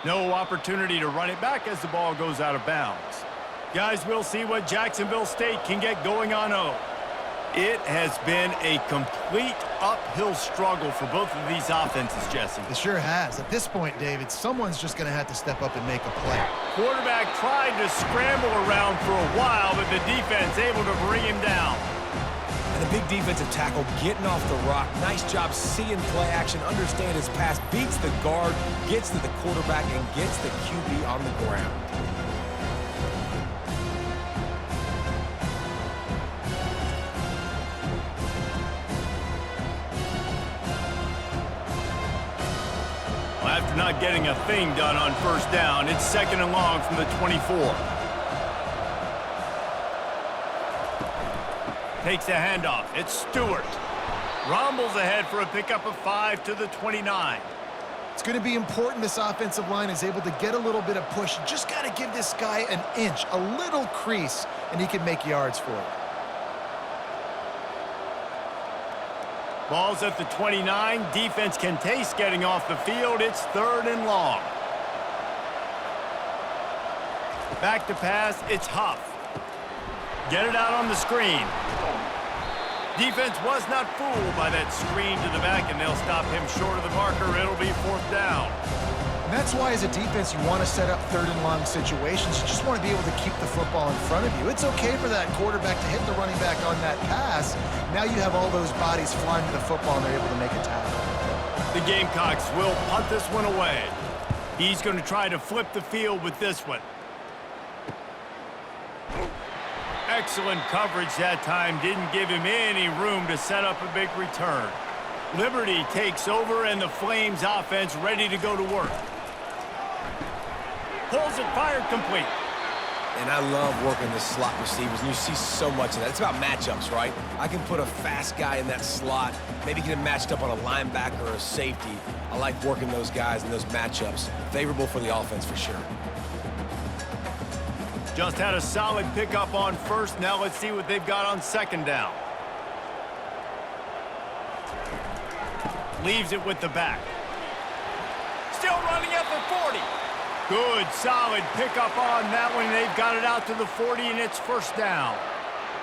No opportunity to run it back as the ball goes out of bounds. Guys, we'll see what Jacksonville State can get going on O. It has been a complete uphill struggle for both of these offenses, Jesse. It sure has. At this point, David, someone's just going to have to step up and make a play. Quarterback tried to scramble around for a while, but the defense able to bring him down. And a big defensive tackle getting off the rock. Nice job seeing play action, understand his pass, beats the guard, gets to the quarterback, and gets the QB on the ground. After not getting a thing done on first down, it's 2nd and long from the 24. Takes a handoff. It's Stewart. Rumbles ahead for a pickup of 5 to the 29. It's going to be important this offensive line is able to get a little bit of push. You just got to give this guy an inch, a little crease, and he can make yards for it. Ball's at the 29. Defense can taste getting off the field. It's 3rd and long. Back to pass. It's Huff. Get it out on the screen. Defense was not fooled by that screen to the back, and they'll stop him short of the marker. It'll be 4th down. And that's why, as a defense, you want to set up 3rd and long situations. You just want to be able to keep the football in front of you. It's okay for that quarterback to hit the running back on that pass. Now you have all those bodies flying to the football, and they're able to make a tackle. The Gamecocks will punt this one away. He's going to try to flip the field with this one. Excellent coverage that time. Didn't give him any room to set up a big return. Liberty takes over, and the Flames offense ready to go to work. Pulls it, fired, complete. And I love working the slot receivers, and you see so much of that. It's about matchups, right? I can put a fast guy in that slot, maybe get him matched up on a linebacker or a safety. I like working those guys in those matchups. Favorable for the offense for sure. Just had a solid pickup on first. Now let's see what they've got on 2nd down. Leaves it with the back. Still running at the 40. Good, solid pickup on that one. They've got it out to the 40, and it's 1st down.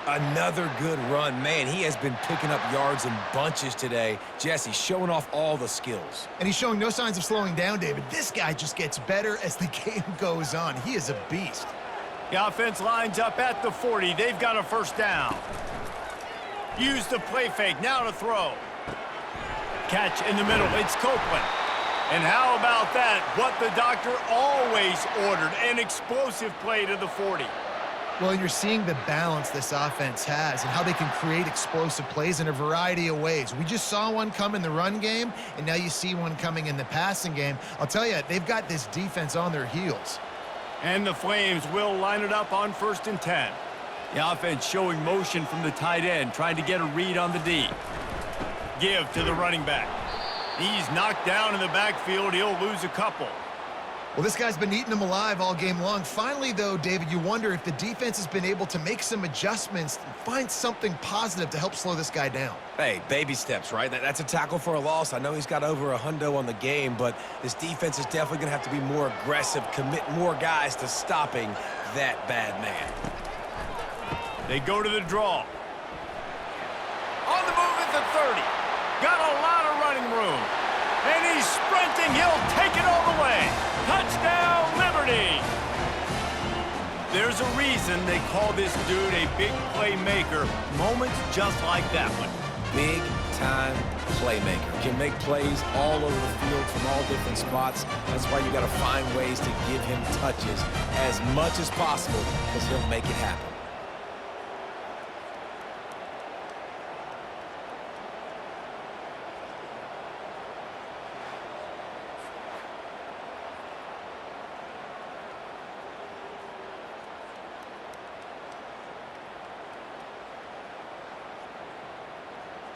Another good run. Man, he has been picking up yards in bunches today. Jesse showing off all the skills. And he's showing no signs of slowing down, David. This guy just gets better as the game goes on. He is a beast. The offense lines up at the 40. They've got a first down. Use the play fake. Now to throw. Catch in the middle. It's Copeland. And how about that? What the doctor always ordered. An explosive play to the 40. Well, you're seeing the balance this offense has and how they can create explosive plays in a variety of ways. We just saw one come in the run game, and now you see one coming in the passing game. I'll tell you, they've got this defense on their heels. And the Flames will line it up on 1st and 10. The offense showing motion from the tight end, trying to get a read on the D. Give to the running back. He's knocked down in the backfield. He'll lose a couple. Well, this guy's been eating them alive all game long. Finally, though, David, you wonder if the defense has been able to make some adjustments and find something positive to help slow this guy down. Hey, baby steps, right? That's a tackle for a loss. I know he's got over $100 on the game, but this defense is definitely going to have to be more aggressive, commit more guys to stopping that bad man. They go to the draw. On the move at the 30. Got a lot of running room. And he's sprinting. He'll take it all the way. Touchdown, Liberty! There's a reason they call this dude a big playmaker. Moments just like that one. Big-time playmaker. Can make plays all over the field from all different spots. That's why you got to find ways to give him touches as much as possible because he'll make it happen.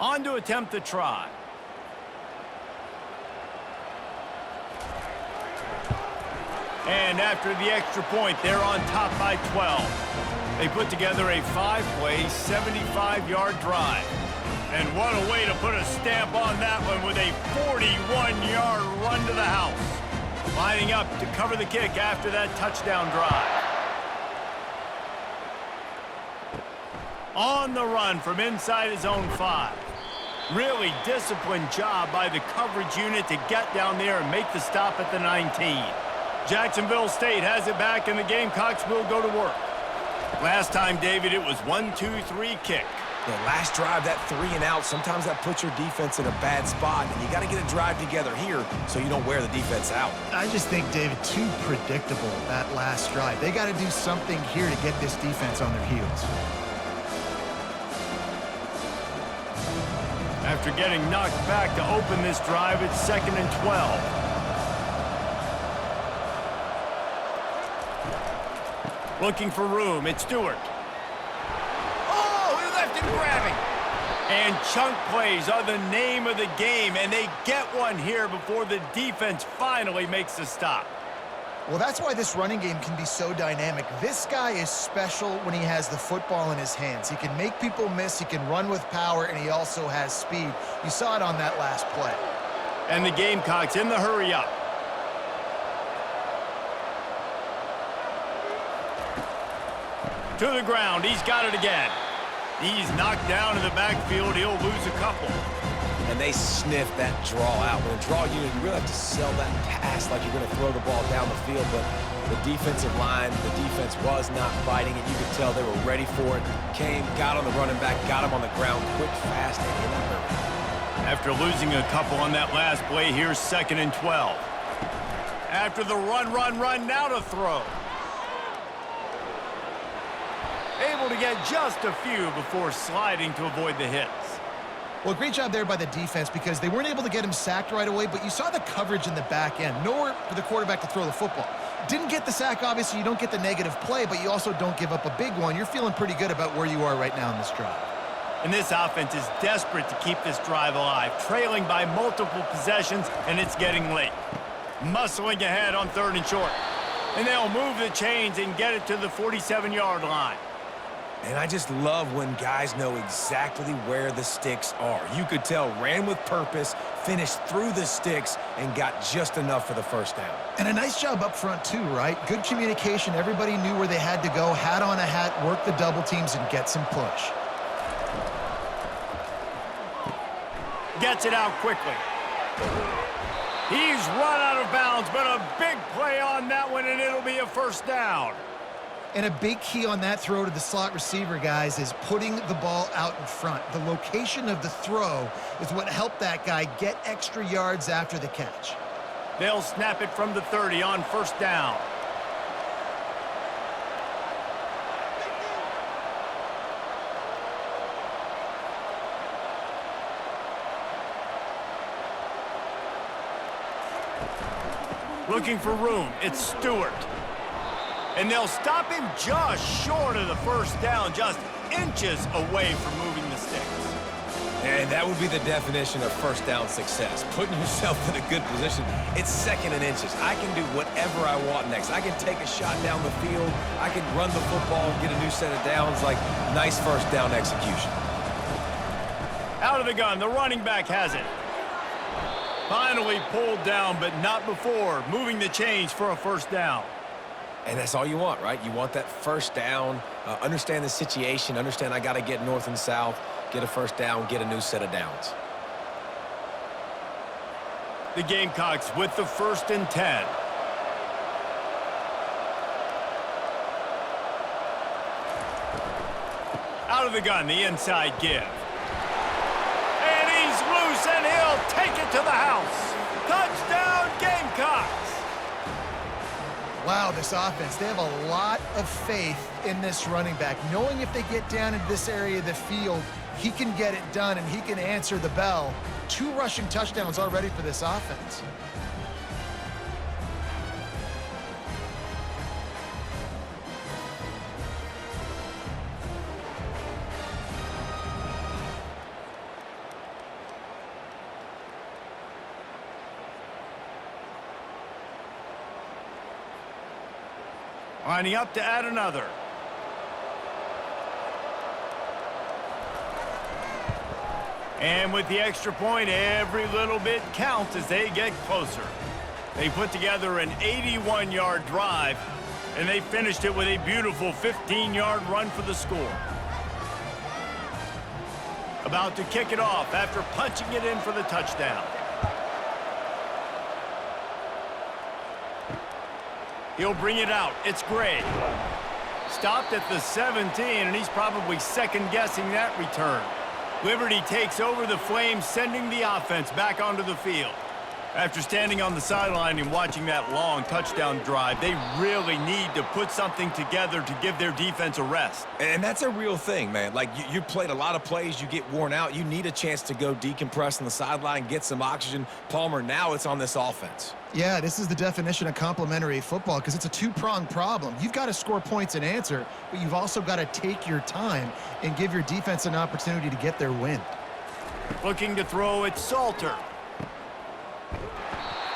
On to attempt the try. And after the extra point, they're on top by 12. They put together a 5-play, 75-yard drive. And what a way to put a stamp on that one with a 41-yard run to the house. Lining up to cover the kick after that touchdown drive. On the run from inside his own 5. Really disciplined job by the coverage unit to get down there and make the stop at the 19. Jacksonville State has it back, and the Gamecocks will go to work. Last time, David, it was 1-2-3 kick. The last drive, that 3 and out, sometimes that puts your defense in a bad spot, and you got to get a drive together here so you don't wear the defense out. I just think, David, too predictable, that last drive. They got to do something here to get this defense on their heels. After getting knocked back to open this drive, it's 2nd and 12. Looking for room, it's Stewart. Oh, he left him grabbing. And chunk plays are the name of the game, and they get one here before the defense finally makes the stop. Well, that's why this running game can be so dynamic. This guy is special when he has the football in his hands. He can make people miss, he can run with power, and he also has speed. You saw it on that last play. And the Gamecocks in the hurry up. To the ground, he's got it again. He's knocked down in the backfield, he'll lose a couple. And they sniff that draw out. When a draw unit, you really have to sell that pass like you're going to throw the ball down the field. But the defensive line, the defense was not biting it. You could tell they were ready for it. Came, got on the running back, got him on the ground quick, fast, and in a hurry. After losing a couple on that last play, here's 2nd and 12. After the run, now to throw. Able to get just a few before sliding to avoid the hits. Well, great job there by the defense because they weren't able to get him sacked right away, but you saw the coverage in the back end. Nowhere for the quarterback to throw the football. Didn't get the sack, obviously. You don't get the negative play, but you also don't give up a big one. You're feeling pretty good about where you are right now in this drive. And this offense is desperate to keep this drive alive, trailing by multiple possessions, and it's getting late. Muscling ahead on 3rd and short. And they'll move the chains and get it to the 47-yard line. And I just love when guys know exactly where the sticks are. You could tell ran with purpose, finished through the sticks, and got just enough for the first down. And a nice job up front too, right? Good communication. Everybody knew where they had to go, hat on a hat, work the double teams, and get some push. Gets it out quickly. He's run out of bounds, but a big play on that one, and it'll be a first down. And a big key on that throw to the slot receiver, guys, is putting the ball out in front. The location of the throw is what helped that guy get extra yards after the catch. They'll snap it from the 30 on first down. Looking for room. It's Stewart. And they'll stop him just short of the first down, just inches away from moving the sticks. And that would be the definition of first down success, putting yourself in a good position. It's second and inches. I can do whatever I want next. I can take a shot down the field. I can run the football and get a new set of downs. Like, nice first down execution. Out of the gun, the running back has it. Finally pulled down, but not before moving the chains for a first down. And that's all you want, right? You want that first down, understand the situation, understand I got to get north and south, get a first down, get a new set of downs. The Gamecocks with the 1st and 10. Out of the gun, the inside give. And he's loose, and he'll take it to the house. Touchdown, Gamecocks! Wow, this offense, they have a lot of faith in this running back, knowing if they get down into this area of the field, he can get it done and he can answer the bell. 2 rushing touchdowns already for this offense. Lining up to add another. And with the extra point, every little bit counts as they get closer. They put together an 81-yard drive, and they finished it with a beautiful 15-yard run for the score. About to kick it off after punching it in for the touchdown. He'll bring it out. It's Gray. Stopped at the 17, and he's probably second-guessing that return. Liberty takes over the Flames, sending the offense back onto the field. After standing on the sideline and watching that long touchdown drive, they really need to put something together to give their defense a rest. And that's a real thing, man. Like, you played a lot of plays, you get worn out, you need a chance to go decompress on the sideline, get some oxygen. Palmer, now it's on this offense. Yeah, this is the definition of complementary football because it's a 2-pronged problem. You've got to score points and answer, but you've also got to take your time and give your defense an opportunity to get their win. Looking to throw it, Salter.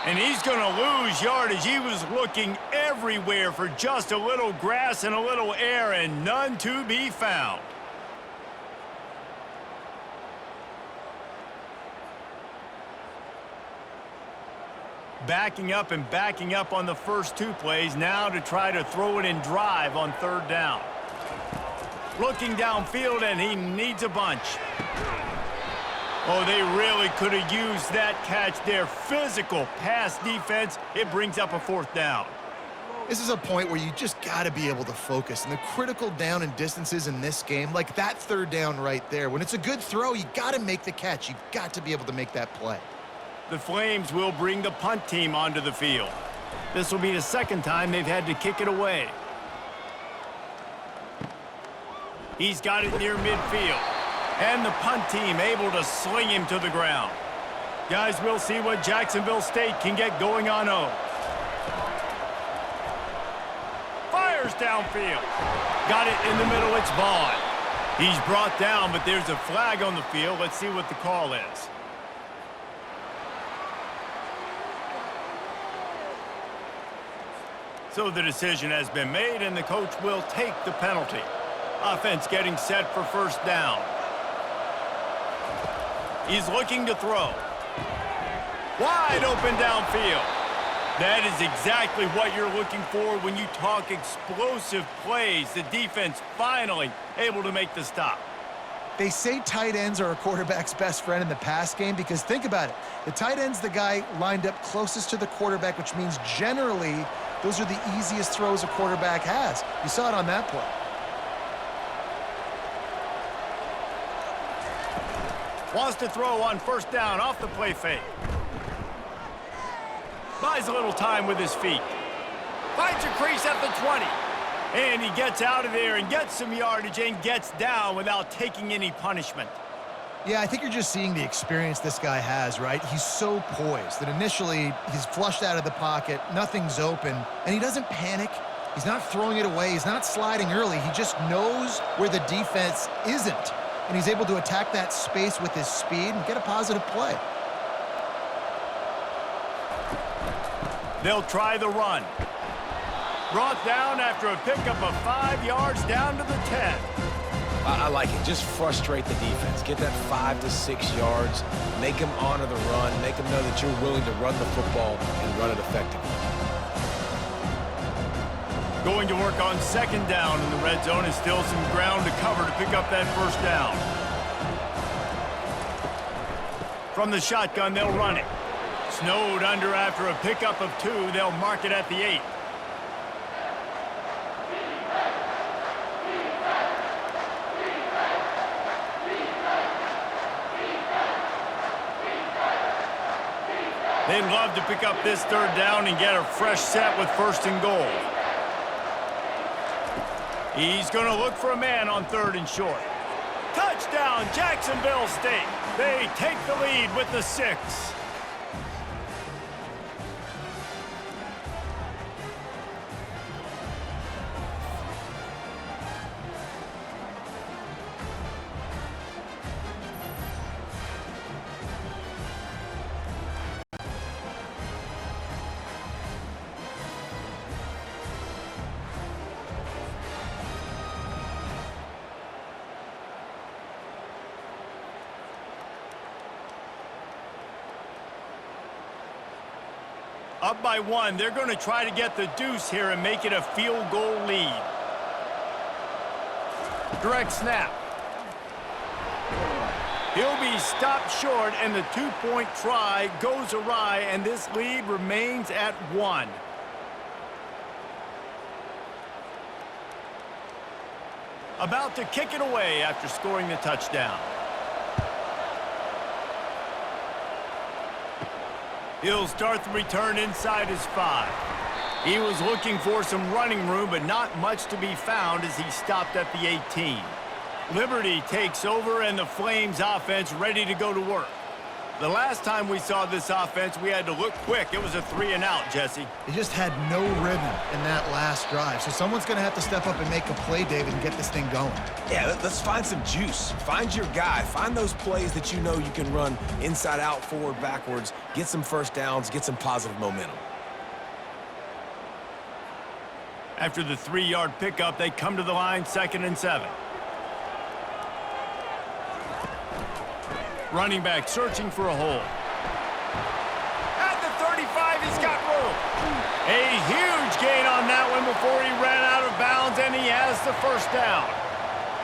And he's going to lose yardage. He was looking everywhere for just a little grass and a little air, and none to be found. Backing up and backing up on the first 2 plays, now to try to throw it in drive on 3rd down. Looking downfield, and he needs a bunch. Oh, they really could have used that catch. Their physical pass defense, it brings up a 4th down. This is a point where you just got to be able to focus. And the critical down and distances in this game, like that 3rd down right there, when it's a good throw, you got to make the catch. You've got to be able to make that play. The Flames will bring the punt team onto the field. This will be the 2nd time they've had to kick it away. He's got it near midfield. And the punt team able to sling him to the ground. Guys, we'll see what Jacksonville State can get going on O. Fires downfield. Got it in the middle, it's Vaughn. He's brought down, but there's a flag on the field. Let's see what the call is. So the decision has been made, and the coach will take the penalty. Offense getting set for first down. He's looking to throw. Wide open downfield. That is exactly what you're looking for when you talk explosive plays. The defense finally able to make the stop. They say tight ends are a quarterback's best friend in the pass game because think about it. The tight end's the guy lined up closest to the quarterback, which means generally those are the easiest throws a quarterback has. You saw it on that play. Wants to throw on first down off the play fake. Buys a little time with his feet. Finds a crease at the 20. And he gets out of there and gets some yardage and gets down without taking any punishment. Yeah, I think you're just seeing the experience this guy has, right? He's so poised that initially he's flushed out of the pocket, nothing's open, and he doesn't panic. He's not throwing it away. He's not sliding early. He just knows where the defense isn't, and he's able to attack that space with his speed and get a positive play. They'll try the run. Brought down after a pickup of 5 yards down to the 10. I like it. Just frustrate the defense. Get that 5 to 6 yards. Make them honor the run. Make them know that you're willing to run the football and run it effectively. Going to work on second down in the red zone and still some ground to cover to pick up that first down. From the shotgun, they'll run it. Snowed under after a pickup of 2. They'll mark it at the 8. They'd love to pick up this third down and get a fresh set with first and goal. He's going to look for a man on third and short. Touchdown, Jacksonville State. They take the lead with the 6. Up by 1. They're going to try to get the deuce here and make it a field goal lead. Direct snap. He'll be stopped short, and the 2-point try goes awry, and this lead remains at 1. About to kick it away after scoring the touchdown. He'll start the return inside his 5. He was looking for some running room, but not much to be found as he stopped at the 18. Liberty takes over, and the Flames offense ready to go to work. The last time we saw this offense, we had to look quick. It was a 3-and-out, Jesse. He just had no rhythm in that last drive. So someone's going to have to step up and make a play, David, and get this thing going. Yeah, let's find some juice. Find your guy. Find those plays that you know you can run inside out, forward, backwards. Get some first downs. Get some positive momentum. After the 3-yard pickup, they come to the line, 2nd and 7. Running back searching for a hole. At the 35, he's got room. A huge gain on that one before he ran out of bounds, and he has the first down.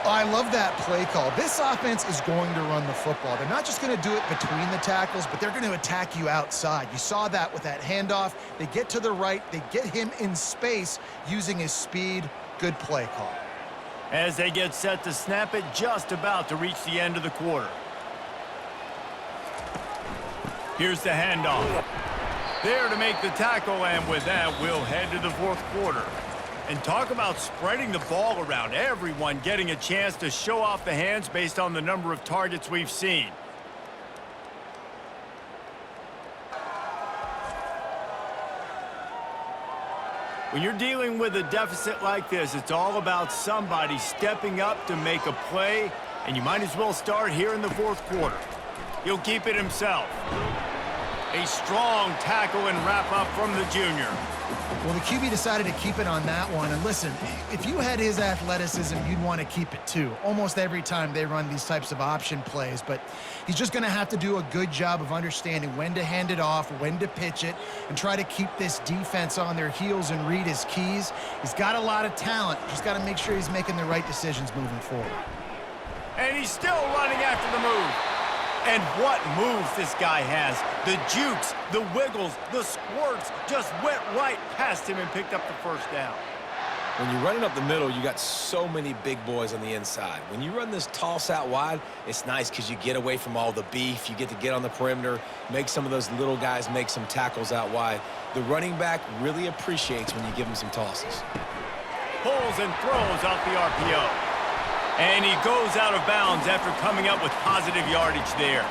I love that play call. This offense is going to run the football. They're not just going to do it between the tackles, but they're going to attack you outside. You saw that with that handoff. They get to the right. They get him in space using his speed. Good play call. As they get set to snap it, just about to reach the end of the quarter. Here's the handoff. There to make the tackle, and with that, we'll head to the 4th quarter. And talk about spreading the ball around. Everyone getting a chance to show off the hands based on the number of targets we've seen. When you're dealing with a deficit like this, it's all about somebody stepping up to make a play, and you might as well start here in the 4th quarter. He'll keep it himself. A strong tackle and wrap up from the junior. Well, the QB decided to keep it on that one. And listen, if you had his athleticism, you'd want to keep it too. Almost every time they run these types of option plays. But he's just going to have to do a good job of understanding when to hand it off, when to pitch it, and try to keep this defense on their heels and read his keys. He's got a lot of talent. Just got to make sure he's making the right decisions moving forward. And he's still running after the move. And what moves this guy has. The jukes, the wiggles, the squirts just went right past him and picked up the first down. When you're running up the middle, you got so many big boys on the inside. When you run this toss out wide, it's nice because you get away from all the beef. You get to get on the perimeter, make some of those little guys make some tackles out wide. The running back really appreciates when you give him some tosses. Pulls and throws off the RPO. And he goes out of bounds after coming up with positive yardage there.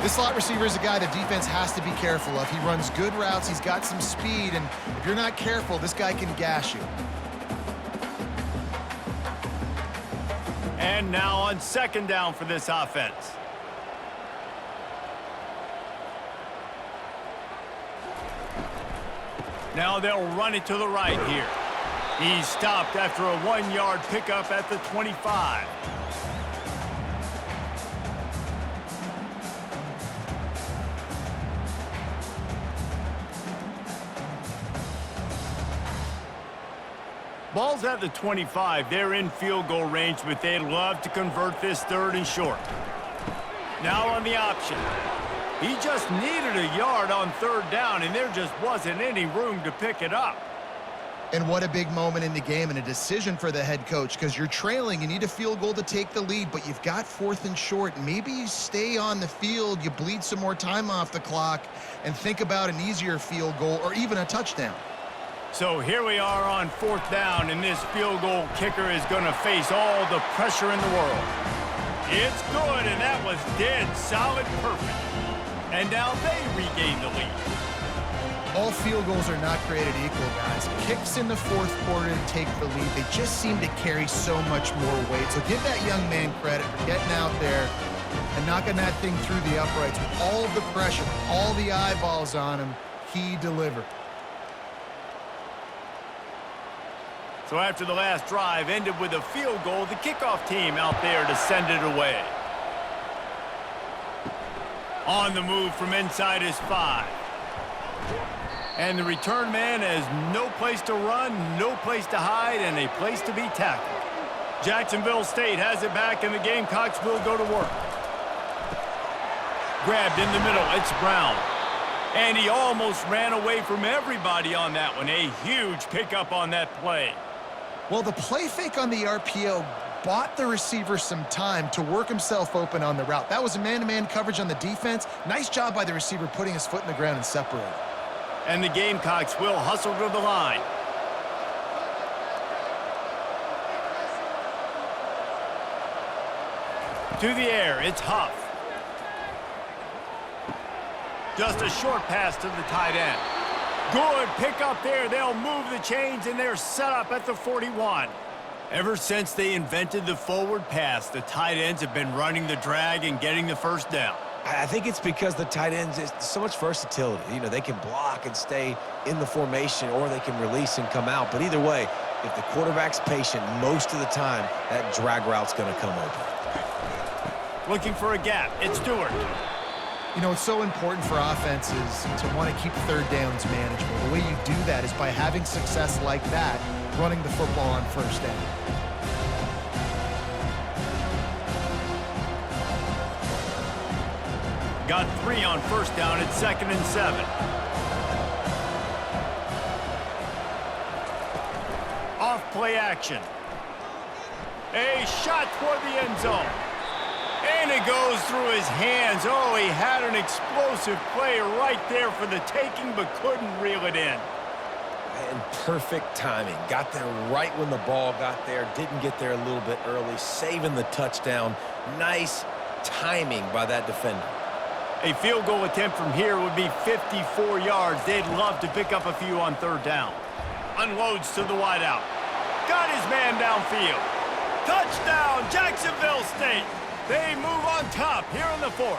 This slot receiver is a guy the defense has to be careful of. He runs good routes. He's got some speed. And if you're not careful, this guy can gash you. And now on second down for this offense. Now they'll run it to the right here. He's stopped after a 1-yard pickup at the 25. Ball's at the 25. They're in field goal range, but they'd love to convert this 3rd and short. Now on the option. He just needed a yard on 3rd down, and there just wasn't any room to pick it up. And what a big moment in the game and a decision for the head coach, because you're trailing. You need a field goal to take the lead, but you've got 4th and short. Maybe you stay on the field, you bleed some more time off the clock, and think about an easier field goal or even a touchdown. So here we are on 4th down, and this field goal kicker is going to face all the pressure in the world. It's good, and that was dead solid perfect. And now they regain the lead. All field goals are not created equal, guys. Kicks in the 4th quarter to take the lead. They just seem to carry so much more weight. So give that young man credit for getting out there and knocking that thing through the uprights with all of the pressure, all the eyeballs on him. He delivered. So after the last drive ended with a field goal, the kickoff team out there to send it away. On the move from inside his 5. And the return man has no place to run, no place to hide, and a place to be tackled. Jacksonville State has it back, and the Gamecocks will go to work. Grabbed in the middle, it's Brown. And he almost ran away from everybody on that one. A huge pickup on that play. Well, the play fake on the RPO bought the receiver some time to work himself open on the route. That was a man-to-man coverage on the defense. Nice job by the receiver putting his foot in the ground and separating. And the Gamecocks will hustle to the line. To the air, it's Huff. Just a short pass to the tight end. Good pickup there. They'll move the chains, and they're set up at the 41. Ever since they invented the forward pass, the tight ends have been running the drag and getting the first down. I think it's because the tight ends, is so much versatility. You know, they can block and stay in the formation, or they can release and come out. But either way, if the quarterback's patient, most of the time, that drag route's going to come open. Looking for a gap. It's Stewart. You know, it's so important for offenses to want to keep 3rd downs manageable. The way you do that is by having success like that, running the football on 1st down. Got 3 on 1st down. It's 2nd and 7. Off play action. A shot toward the end zone. And it goes through his hands. Oh, he had an explosive play right there for the taking, but couldn't reel it in. And perfect timing. Got there right when the ball got there. Didn't get there a little bit early. Saving the touchdown. Nice timing by that defender. A field goal attempt from here would be 54 yards. They'd love to pick up a few on 3rd down. Unloads to the wideout. Got his man downfield. Touchdown, Jacksonville State. They move on top here in the 4th.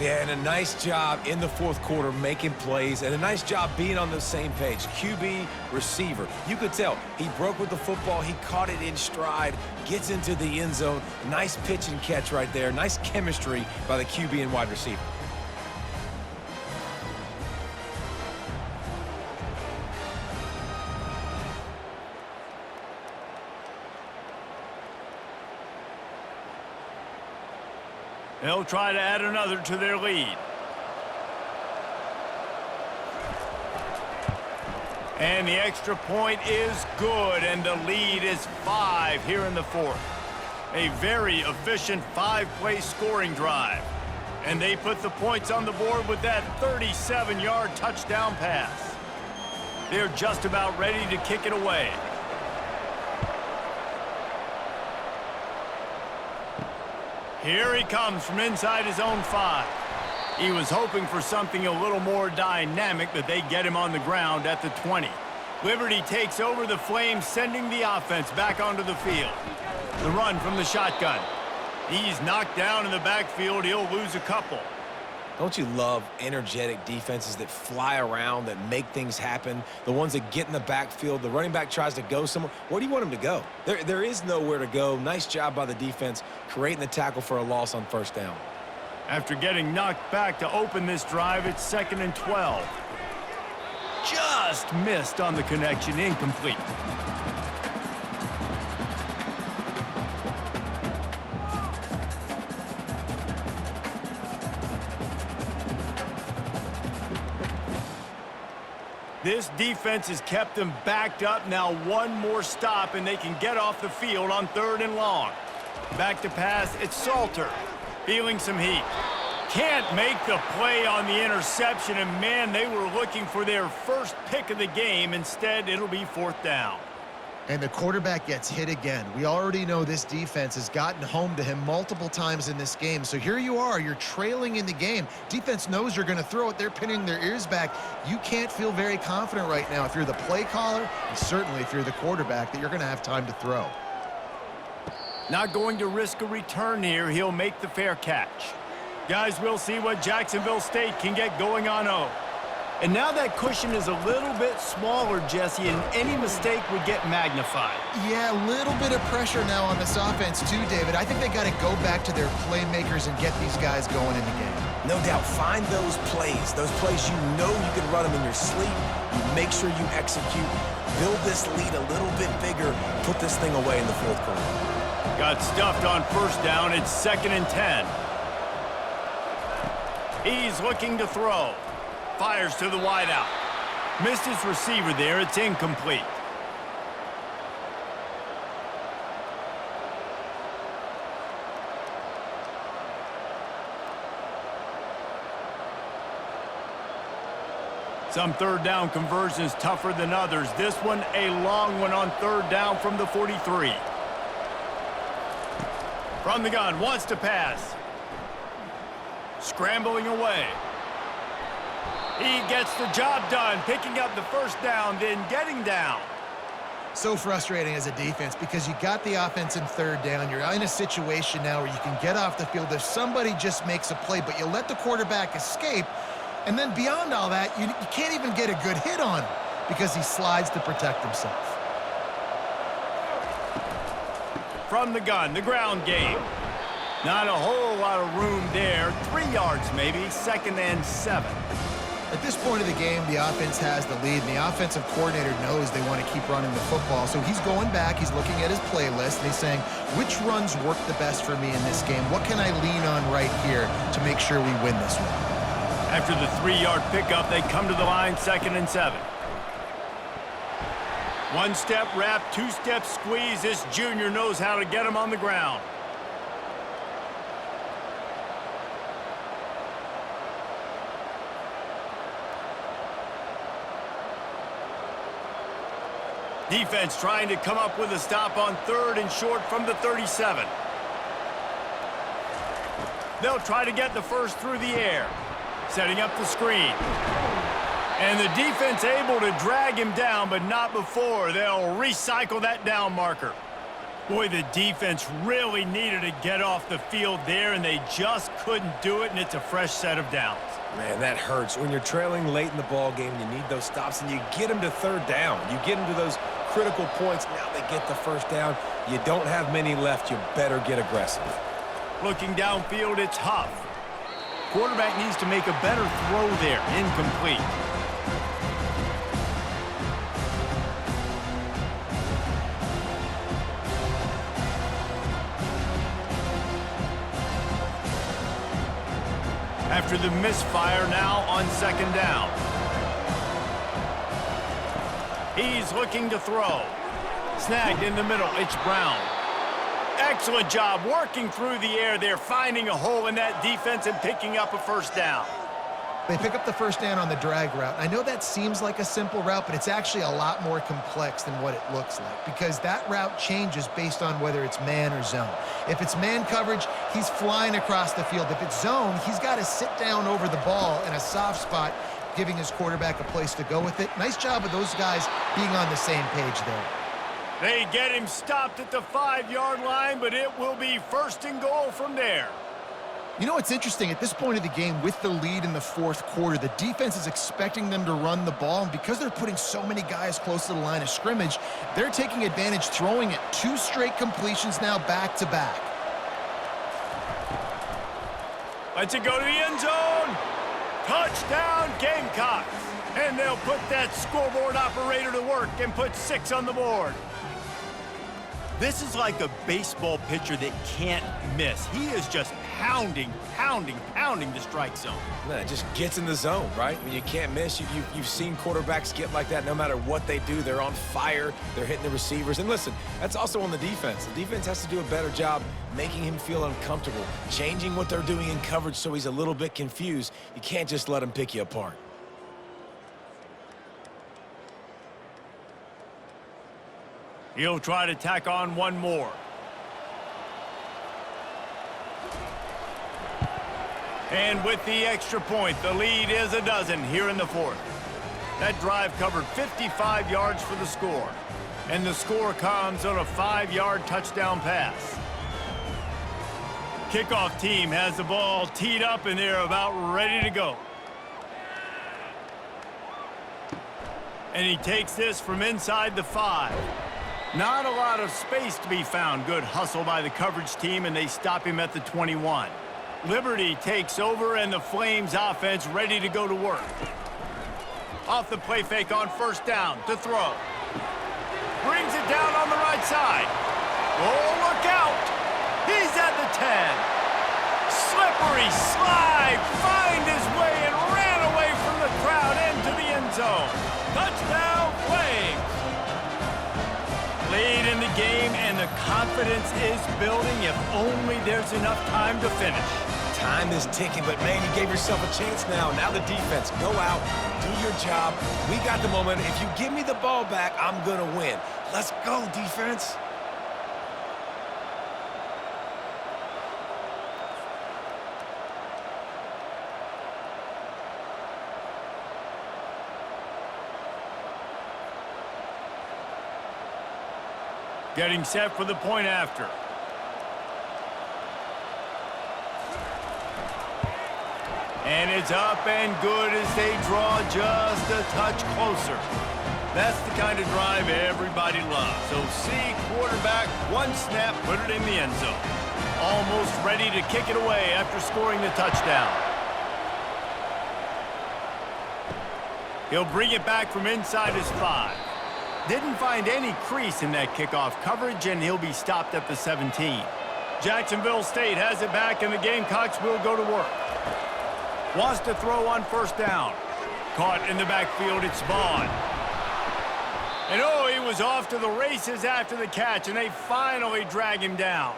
Yeah, and a nice job in the fourth quarter making plays, and a nice job being on the same page. QB, receiver. You could tell he broke with the football. He caught it in stride, gets into the end zone. Nice pitch and catch right there. Nice chemistry by the QB and wide receiver. They'll try to add another to their lead. And the extra point is good, and the lead is 5 here in the fourth. A very efficient 5-play scoring drive. And they put the points on the board with that 37-yard touchdown pass. They're just about ready to kick it away. Here he comes from inside his own 5. He was hoping for something a little more dynamic, but they get him on the ground at the 20. Liberty takes over the Flames, sending the offense back onto the field. The run from the shotgun. He's knocked down in the backfield. He'll lose a couple. Don't you love energetic defenses that fly around, that make things happen? The ones that get in the backfield, the running back tries to go somewhere. Where do you want him to go? There is nowhere to go. Nice job by the defense, creating the tackle for a loss on first down. After getting knocked back to open this drive, it's 2nd and 12. Just missed on the connection, incomplete. This defense has kept them backed up. Now one more stop, and they can get off the field on 3rd and long. Back to pass, it's Salter. Feeling some heat. Can't make the play on the interception, and man, they were looking for their first pick of the game. Instead, it'll be 4th down. And the quarterback gets hit again. We already know this defense has gotten home to him multiple times in this game. So here you are, you're trailing in the game. Defense knows you're going to throw it. They're pinning their ears back. You can't feel very confident right now if you're the play caller, and certainly if you're the quarterback, that you're going to have time to throw. Not going to risk a return here. He'll make the fair catch. Guys, we'll see what Jacksonville State can get going on O. And now that cushion is a little bit smaller, Jesse, and any mistake would get magnified. Yeah, a little bit of pressure now on this offense too, David. I think they got to go back to their playmakers and get these guys going in the game. No doubt, find those plays you know you can run them in your sleep. You make sure you execute, build this lead a little bit bigger, put this thing away in the fourth quarter. Got stuffed on first down. It's 2nd and 10. He's looking to throw. Fires to the wideout. Missed his receiver there. It's incomplete. Some 3rd down conversions tougher than others. This one a long one on 3rd down from the 43. From the gun, wants to pass. Scrambling away. He gets the job done, picking up the first down, then getting down. So frustrating as a defense because you got the offense in 3rd down. You're in a situation now where you can get off the field if somebody just makes a play, but you let the quarterback escape, and then beyond all that, you can't even get a good hit on him because he slides to protect himself. From the gun, the ground game. Not a whole lot of room there. 3 yards maybe, 2nd and 7. At this point of the game, the offense has the lead, and the offensive coordinator knows they want to keep running the football. So he's going back, he's looking at his playlist, and he's saying, which runs work the best for me in this game? What can I lean on right here to make sure we win this one? After the 3-yard pickup, they come to the line, 2nd and 7. 1-step wrap, 2-step squeeze. This junior knows how to get him on the ground. Defense trying to come up with a stop on 3rd and short from the 37. They'll try to get the first through the air. Setting up the screen. And the defense able to drag him down, but not before. They'll recycle that down marker. Boy, the defense really needed to get off the field there, and they just couldn't do it, and it's a fresh set of downs. Man, that hurts. When you're trailing late in the ball game, you need those stops, and you get them to third down. You get them to those critical points. Now they get the first down. You don't have many left. You better get aggressive. Looking downfield, it's Huff. Quarterback needs to make a better throw there. Incomplete. After the misfire, now on second down. He's looking to throw. Snagged in the middle, it's Brown. Excellent job working through the air there, finding a hole in that defense and picking up a first down. They pick up the first down on the drag route. I know that seems like a simple route, but it's actually a lot more complex than what it looks like because that route changes based on whether it's man or zone. If it's man coverage, he's flying across the field. If it's zone, he's got to sit down over the ball in a soft spot, giving his quarterback a place to go with it. Nice job of those guys being on the same page there. They get him stopped at the 5-yard line, but it will be first and goal from there. You know what's interesting? At this point of the game, with the lead in the fourth quarter, the defense is expecting them to run the ball, and because they're putting so many guys close to the line of scrimmage, they're taking advantage, throwing it 2 straight completions now back-to-back. Let's it go to the end zone. Touchdown, Gamecocks. And they'll put that scoreboard operator to work and put 6 on the board. This is like a baseball pitcher that can't miss. He is just pounding the strike zone. Man, it just gets in the zone, right? When you can't miss, you've seen quarterbacks get like that no matter what they do. They're on fire. They're hitting the receivers. And listen, that's also on the defense. The defense has to do a better job making him feel uncomfortable, changing what they're doing in coverage so he's a little bit confused. You can't just let him pick you apart. He'll try to tack on one more. And with the extra point, the lead is a dozen here in the fourth. That drive covered 55 yards for the score. And the score comes on a 5-yard touchdown pass. Kickoff team has the ball teed up and they're about ready to go. And he takes this from inside the 5. Not a lot of space to be found. Good hustle by the coverage team, and they stop him at the 21. Liberty takes over, and the Flames offense ready to go to work. Off the play fake on first down to throw. Brings it down on the right side. Oh, look out! He's at the 10. Slippery slide, find his way and ran away from the crowd into the end zone. Touchdown, Flames! Lead in the game, and the confidence is building if only there's enough time to finish. Time is ticking, but man, you gave yourself a chance now. Now the defense, go out, do your job. We got the momentum. If you give me the ball back, I'm going to win. Let's go, defense. Getting set for the point after. And it's up and good as they draw just a touch closer. That's the kind of drive everybody loves. So see quarterback, one snap, put it in the end zone. Almost ready to kick it away after scoring the touchdown. He'll bring it back from inside his 5. Didn't find any crease in that kickoff coverage, and he'll be stopped at the 17. Jacksonville State has it back, and the Gamecocks will go to work. Wants to throw on first down. Caught in the backfield, it's Vaughn. And oh, he was off to the races after the catch, and they finally drag him down.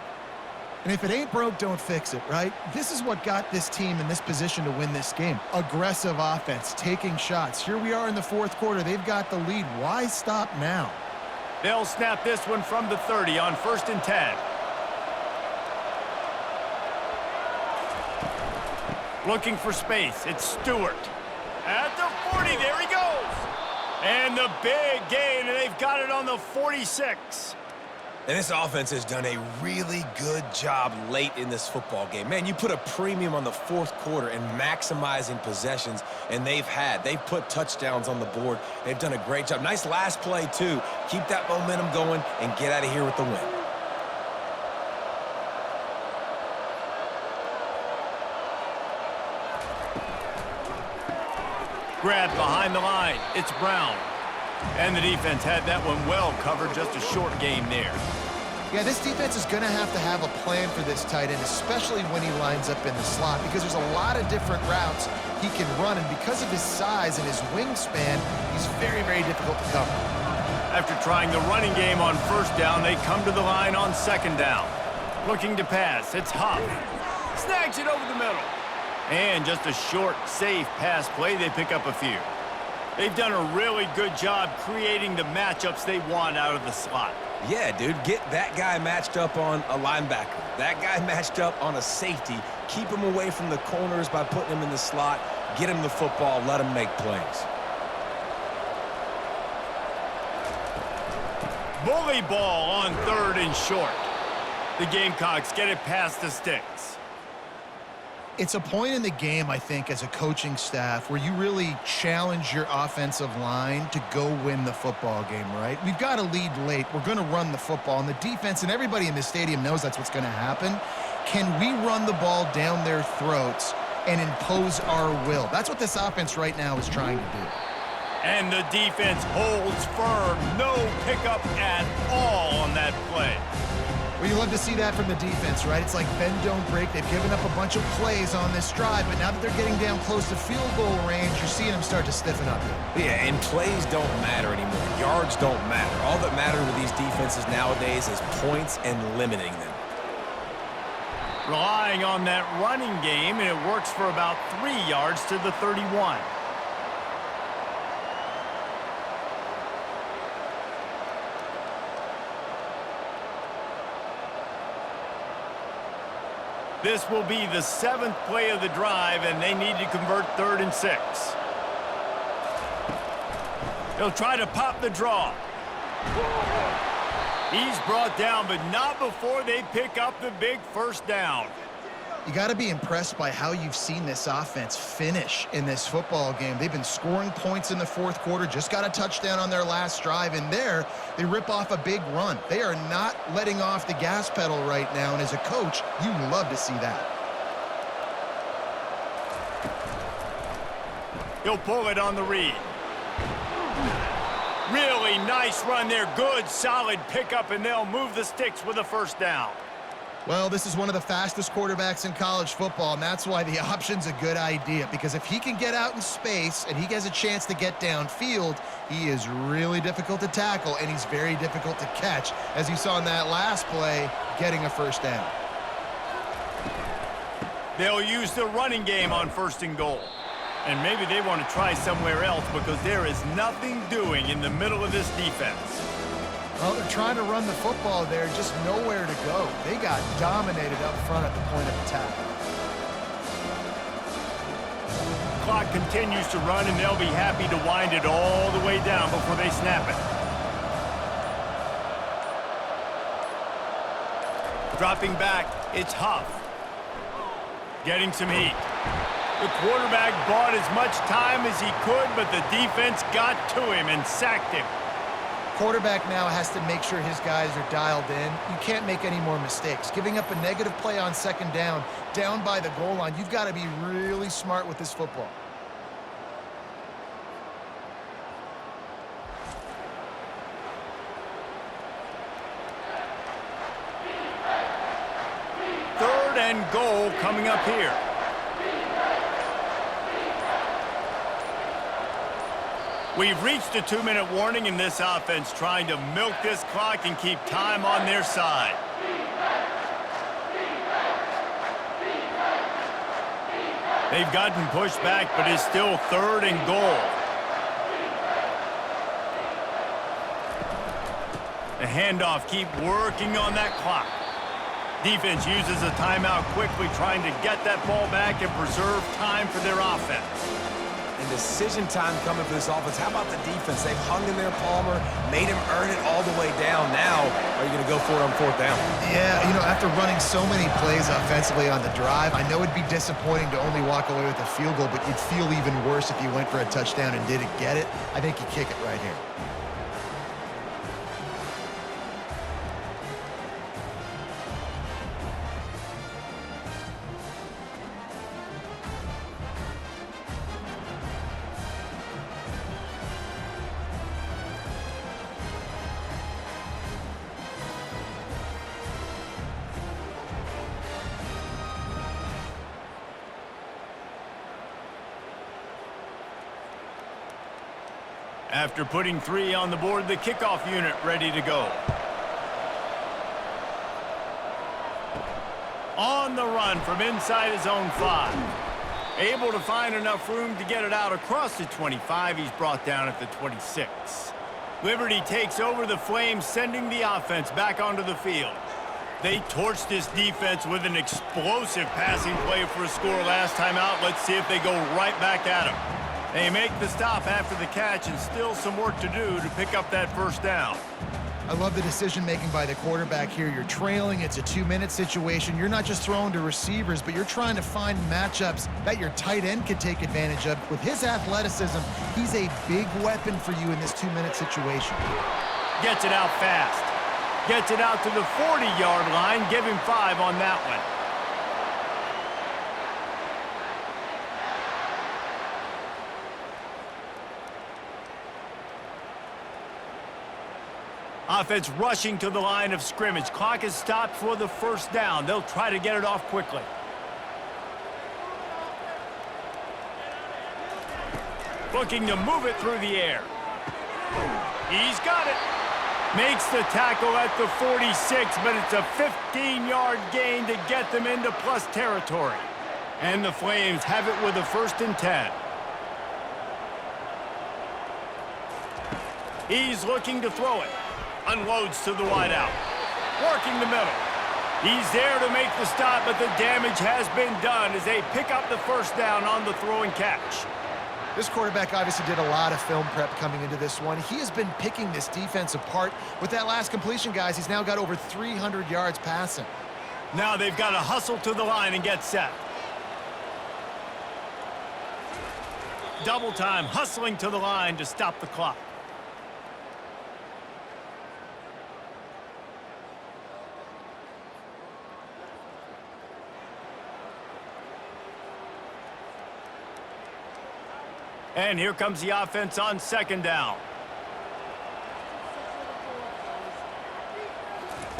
And if it ain't broke, don't fix it, right? This is what got this team in this position to win this game. Aggressive offense, taking shots. Here we are in the fourth quarter. They've got the lead. Why stop now? They'll snap this one from the 30 on 1st and 10. Looking for space. It's Stewart. At the 40, there he goes. And the big gain, and they've got it on the 46. And this offense has done a really good job late in this football game. Man, you put a premium on the fourth quarter and maximizing possessions, and they've put touchdowns on the board. They've done a great job. Nice last play, too. Keep that momentum going and get out of here with the win. Grab behind the line. It's Brown. And the defense had that one well covered. Just a short game there. Yeah, this defense is going to have a plan for this tight end, especially when he lines up in the slot, because there's a lot of different routes he can run, and because of his size and his wingspan, he's very, very difficult to cover. After trying the running game on first down, they come to the line on second down. Looking to pass. It's Huff. Snags it over the middle. And just a short, safe pass play. They pick up a few. They've done a really good job creating the matchups they want out of the slot. Yeah, dude, get that guy matched up on a linebacker. That guy matched up on a safety. Keep him away from the corners by putting him in the slot. Get him the football. Let him make plays. Bully ball on third and short. The Gamecocks get it past the sticks. It's a point in the game, I think, as a coaching staff where you really challenge your offensive line to go win the football game, right? We've got to lead late. We're going to run the football, and the defense and everybody in the stadium knows that's what's going to happen. Can we run the ball down their throats and impose our will? That's what this offense right now is trying to do. And the defense holds firm. No pickup at all on that play. Well, you love to see that from the defense, right? It's like bend, don't break. They've given up a bunch of plays on this drive, but now that they're getting down close to field goal range, you're seeing them start to stiffen up here. Yeah, and plays don't matter anymore. Yards don't matter. All that matters with these defenses nowadays is points and limiting them. Relying on that running game, and it works for about 3 yards to the 31. This will be the 7th play of the drive, and they need to convert 3rd and 6. They'll try to pop the draw. He's brought down, but not before they pick up the big first down. You got to be impressed by how you've seen this offense finish in this football game. They've been scoring points in the fourth quarter, just got a touchdown on their last drive, and there they rip off a big run. They are not letting off the gas pedal right now, and as a coach, you love to see that. He'll pull it on the read. Really nice run there. Good, solid pickup, and they'll move the sticks with a first down. Well, this is one of the fastest quarterbacks in college football, and that's why the option's a good idea, because if he can get out in space and he has a chance to get downfield, he is really difficult to tackle, and he's very difficult to catch, as you saw in that last play, getting a first down. They'll use the running game on 1st and goal. And maybe they want to try somewhere else because there is nothing doing in the middle of this defense. Well, they're trying to run the football there, just nowhere to go. They got dominated up front at the point of attack. Clock continues to run, and they'll be happy to wind it all the way down before they snap it. Dropping back, it's Huff. Getting some heat. The quarterback bought as much time as he could, but the defense got to him and sacked him. Quarterback now has to make sure his guys are dialed in. You can't make any more mistakes. Giving up a negative play on second down by the goal line, you've got to be really smart with this football. Third and goal coming up here. We've reached a 2-minute warning in this offense, trying to milk this clock and keep time on their side. They've gotten pushed back, but it's still 3rd and goal. The handoff, keep working on that clock. Defense uses a timeout quickly, trying to get that ball back and preserve time for their offense. And decision time coming for this offense. How about the defense? They've hung in there, Palmer, made him earn it all the way down. Now, are you going to go for it on 4th down? Yeah, you know, after running so many plays offensively on the drive, I know it'd be disappointing to only walk away with a field goal, but you'd feel even worse if you went for a touchdown and didn't get it. I think you kick it right here. After putting 3 on the board, the kickoff unit ready to go. On the run from inside his own 5. Able to find enough room to get it out across the 25. He's brought down at the 26. Liberty takes over the Flames, sending the offense back onto the field. They torched this defense with an explosive passing play for a score last time out. Let's see if they go right back at him. They make the stop after the catch, and still some work to do to pick up that 1st down. I love the decision-making by the quarterback here. You're trailing. It's a 2-minute situation. You're not just throwing to receivers, but you're trying to find matchups that your tight end could take advantage of. With his athleticism, he's a big weapon for you in this 2-minute situation. Gets it out fast. Gets it out to the 40-yard line. Give him 5 on that one. Offense rushing to the line of scrimmage. Clock is stopped for the 1st down. They'll try to get it off quickly. Looking to move it through the air. He's got it. Makes the tackle at the 46, but it's a 15-yard gain to get them into plus territory. And the Flames have it with a 1st and 10. He's looking to throw it. Unloads to the wideout. Working the middle. He's there to make the stop, but the damage has been done as they pick up the 1st down on the throw and catch. This quarterback obviously did a lot of film prep coming into this one. He has been picking this defense apart. With that last completion, guys, he's now got over 300 yards passing. Now they've got to hustle to the line and get set. Double time, hustling to the line to stop the clock. And here comes the offense on 2nd down.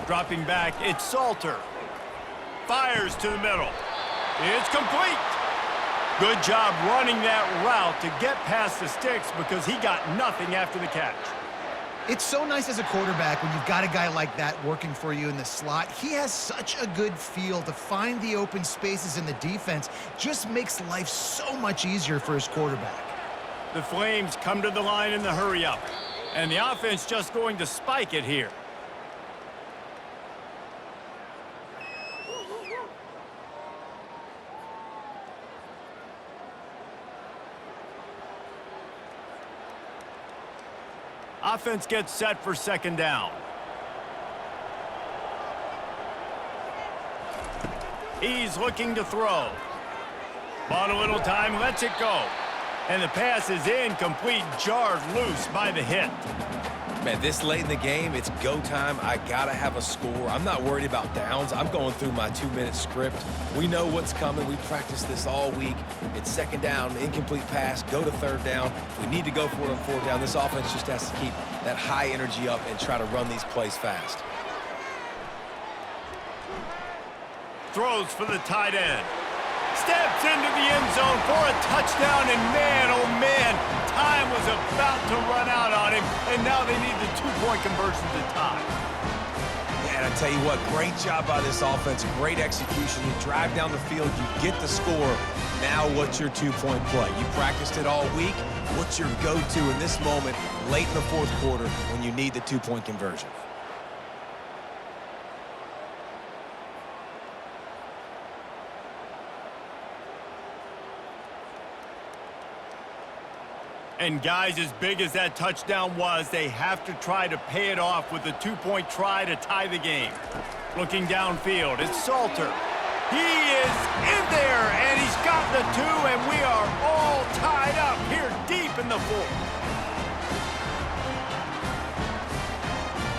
Dropping back, it's Salter. Fires to the middle. It's complete. Good job running that route to get past the sticks because he got nothing after the catch. It's so nice as a quarterback when you've got a guy like that working for you in the slot. He has such a good feel to find the open spaces in the defense. Just makes life so much easier for his quarterback. The Flames come to the line in the hurry-up, and the offense just going to spike it here. Offense gets set for 2nd down. He's looking to throw. Bought a little time, lets it go. And the pass is incomplete, jarred loose by the hit. Man, this late in the game, it's go time. I got to have a score. I'm not worried about downs. I'm going through my 2-minute script. We know what's coming. We practiced this all week. It's 2nd down, incomplete pass, go to 3rd down. If we need to go for it on 4th down, this offense just has to keep that high energy up and try to run these plays fast. Throws for the tight end. Steps into the end zone for a touchdown, and man, oh man, time was about to run out on him, and now they need the 2-point conversion to tie. Yeah, and I tell you what, great job by this offense, great execution. You drive down the field, you get the score. Now what's your 2-point play? You practiced it all week. What's your go-to in this moment late in the 4th quarter when you need the 2-point conversion? And guys, as big as that touchdown was, they have to try to pay it off with a two-point try to tie the game. Looking downfield, it's Salter. He is in there, and he's got the two, and we are all tied up here deep in the fourth.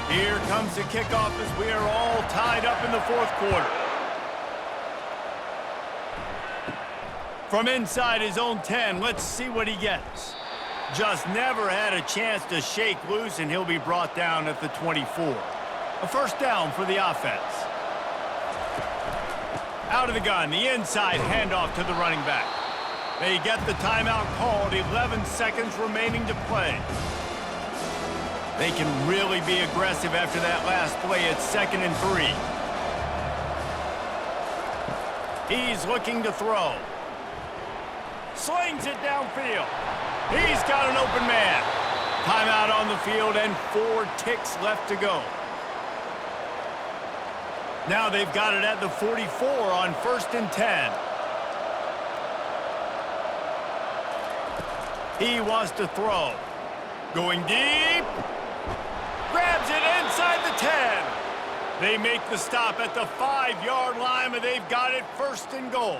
Here comes the kickoff as we are all tied up in the fourth quarter. From inside his own 10, let's see what he gets. Just never had a chance to shake loose, and he'll be brought down at the 24. A first down for the offense. Out of the gun, the inside handoff to the running back. They get the timeout called, 11 seconds remaining to play. They can really be aggressive after that last play. It's 2nd and 3. He's looking to throw. Slings it downfield. He's got an open man. Timeout on the field and 4 ticks left to go. Now they've got it at the 44 on 1st and 10. He wants to throw. Going deep. Grabs it inside the 10. They make the stop at the 5-yard line, and they've got it 1st and goal.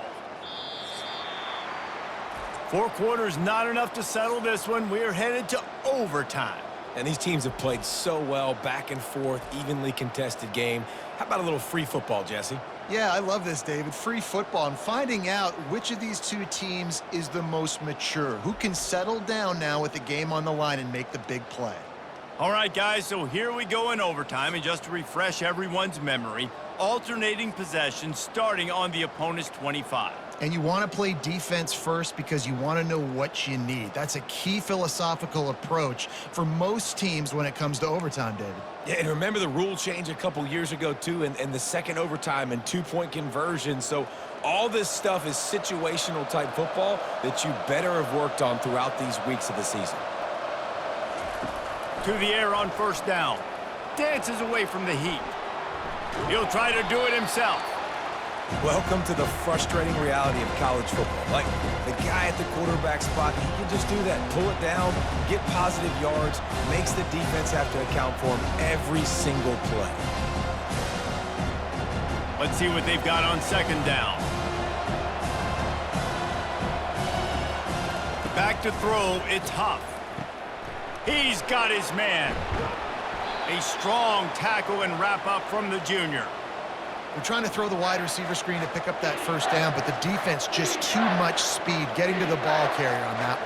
4 quarters not enough to settle this one. We're headed to overtime. And these teams have played so well, back and forth, evenly contested game. How about a little free football, Jesse? Yeah, I love this, David. Free football and finding out which of these two teams is the most mature, who can settle down now with the game on the line and make the big play. All right, guys, so here we go in overtime, and just to refresh everyone's memory, alternating possession starting on the opponent's 25. And you want to play defense first because you want to know what you need. That's a key philosophical approach for most teams when it comes to overtime, David. Yeah, and remember the rule change a couple years ago, too, and the second overtime and 2-point conversion. So all this stuff is situational type football that you better have worked on throughout these weeks of the season. To the air on 1st down. Dances away from the heat. He'll try to do it himself. Welcome to the frustrating reality of college football. Like, the guy at the quarterback spot, he can just do that. Pull it down, get positive yards, makes the defense have to account for him every single play. Let's see what they've got on 2nd down. Back to throw, it's Huff. He's got his man. A strong tackle and wrap up from the junior. They're trying to throw the wide receiver screen to pick up that 1st down, but the defense just too much speed getting to the ball carrier on that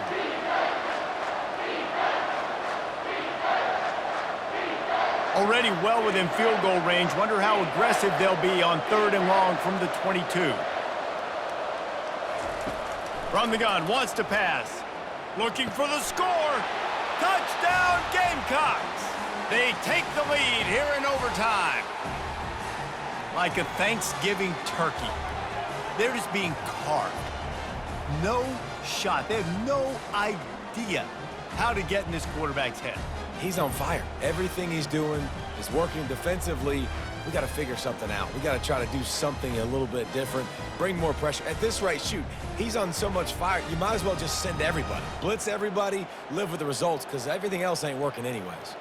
one. Already well within field goal range. Wonder how aggressive they'll be on 3rd and long from the 22. From the gun, wants to pass. Looking for the score. Touchdown, Gamecocks! They take the lead here in overtime. Like a Thanksgiving turkey. They're just being carved. No shot. They have no idea how to get in this quarterback's head. He's on fire. Everything he's doing is working defensively. We got to figure something out. We got to try to do something a little bit different, bring more pressure. At this rate, shoot, he's on so much fire, you might as well just send everybody. Blitz everybody, live with the results, because everything else ain't working anyways.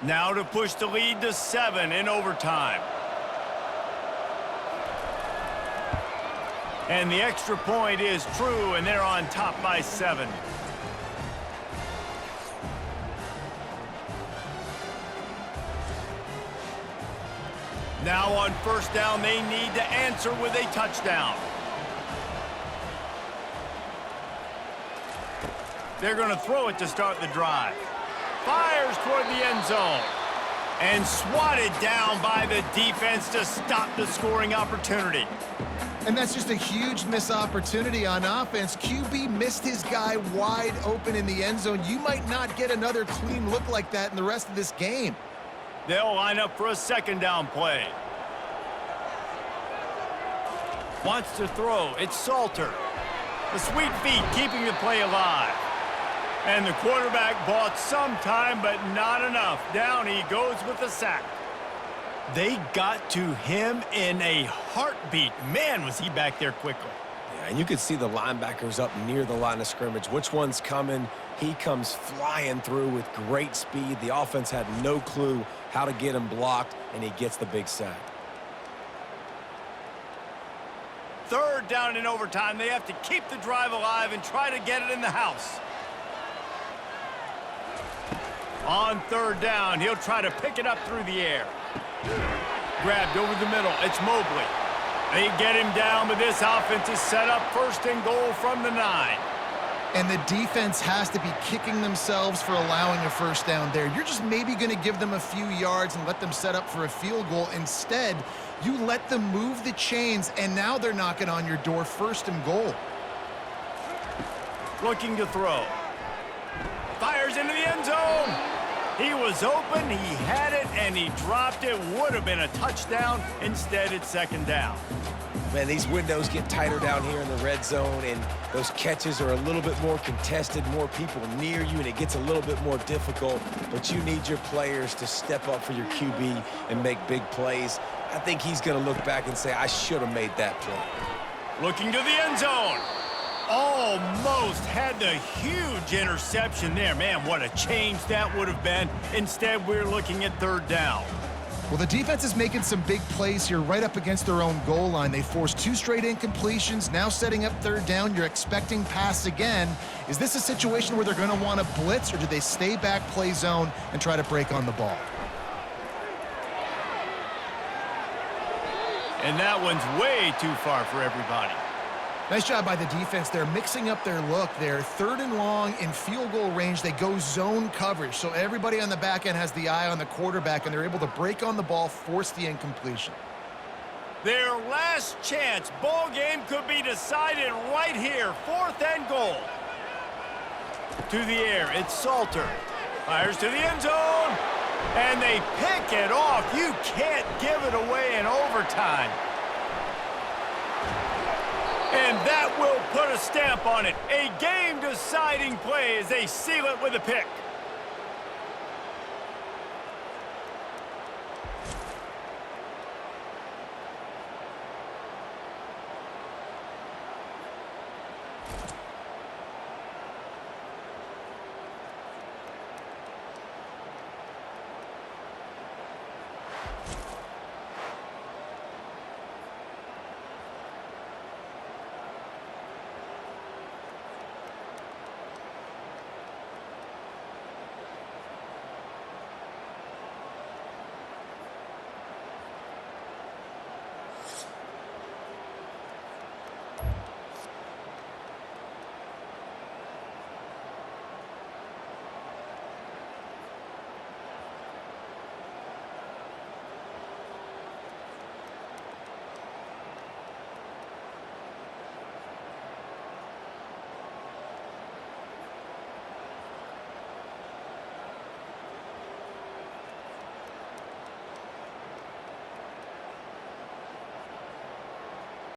Now to push the lead to 7 in overtime. And the extra point is true, and they're on top by 7. Now on 1st down, they need to answer with a touchdown. They're going to throw it to start the drive. Fires toward the end zone. And swatted down by the defense to stop the scoring opportunity. And that's just a huge missed opportunity on offense. QB missed his guy wide open in the end zone. You might not get another clean look like that in the rest of this game. They'll line up for a 2nd down play. Wants to throw. It's Salter. The sweet feet keeping the play alive. And the quarterback bought some time, but not enough. Down he goes with the sack. They got to him in a heartbeat. Man, was he back there quickly. Yeah, and you could see the linebackers up near the line of scrimmage. Which one's coming? He comes flying through with great speed. The offense had no clue how to get him blocked, and he gets the big sack. Third down in overtime. They have to keep the drive alive and try to get it in the house. On third down, he'll try to pick it up through the air. Grabbed over the middle. It's Mobley. They get him down, but this offense is set up first and goal from the 9. And the defense has to be kicking themselves for allowing a first down there. You're just maybe going to give them a few yards and let them set up for a field goal. Instead, you let them move the chains, and now they're knocking on your door, first and goal. Looking to throw. Fires into the end zone. He was open, he had it, and he dropped it. Would have been a touchdown. Instead, it's second down. Man, these windows get tighter down here in the red zone, and those catches are a little bit more contested, more people near you, and it gets a little bit more difficult. But you need your players to step up for your QB and make big plays. I think he's going to look back and say, I should have made that play. Looking to the end zone. Almost had the huge interception there. Man, what a change that would have been. Instead, we're looking at third down. Well, the defense is making some big plays here right up against their own goal line. They forced 2 straight incompletions, now setting up third down. You're expecting pass again. Is this a situation where they're going to want to blitz, or do they stay back, play zone, and try to break on the ball? And that one's way too far for everybody. Nice job by the defense. They're mixing up their look. They're third and long in field goal range. They go zone coverage. So everybody on the back end has the eye on the quarterback, and they're able to break on the ball, force the incompletion. Their last chance. Ball game could be decided right here. Fourth and goal. To the air. It's Salter. Fires to the end zone. And they pick it off. You can't give it away in overtime. And that will put a stamp on it. A game-deciding play as they seal it with a pick.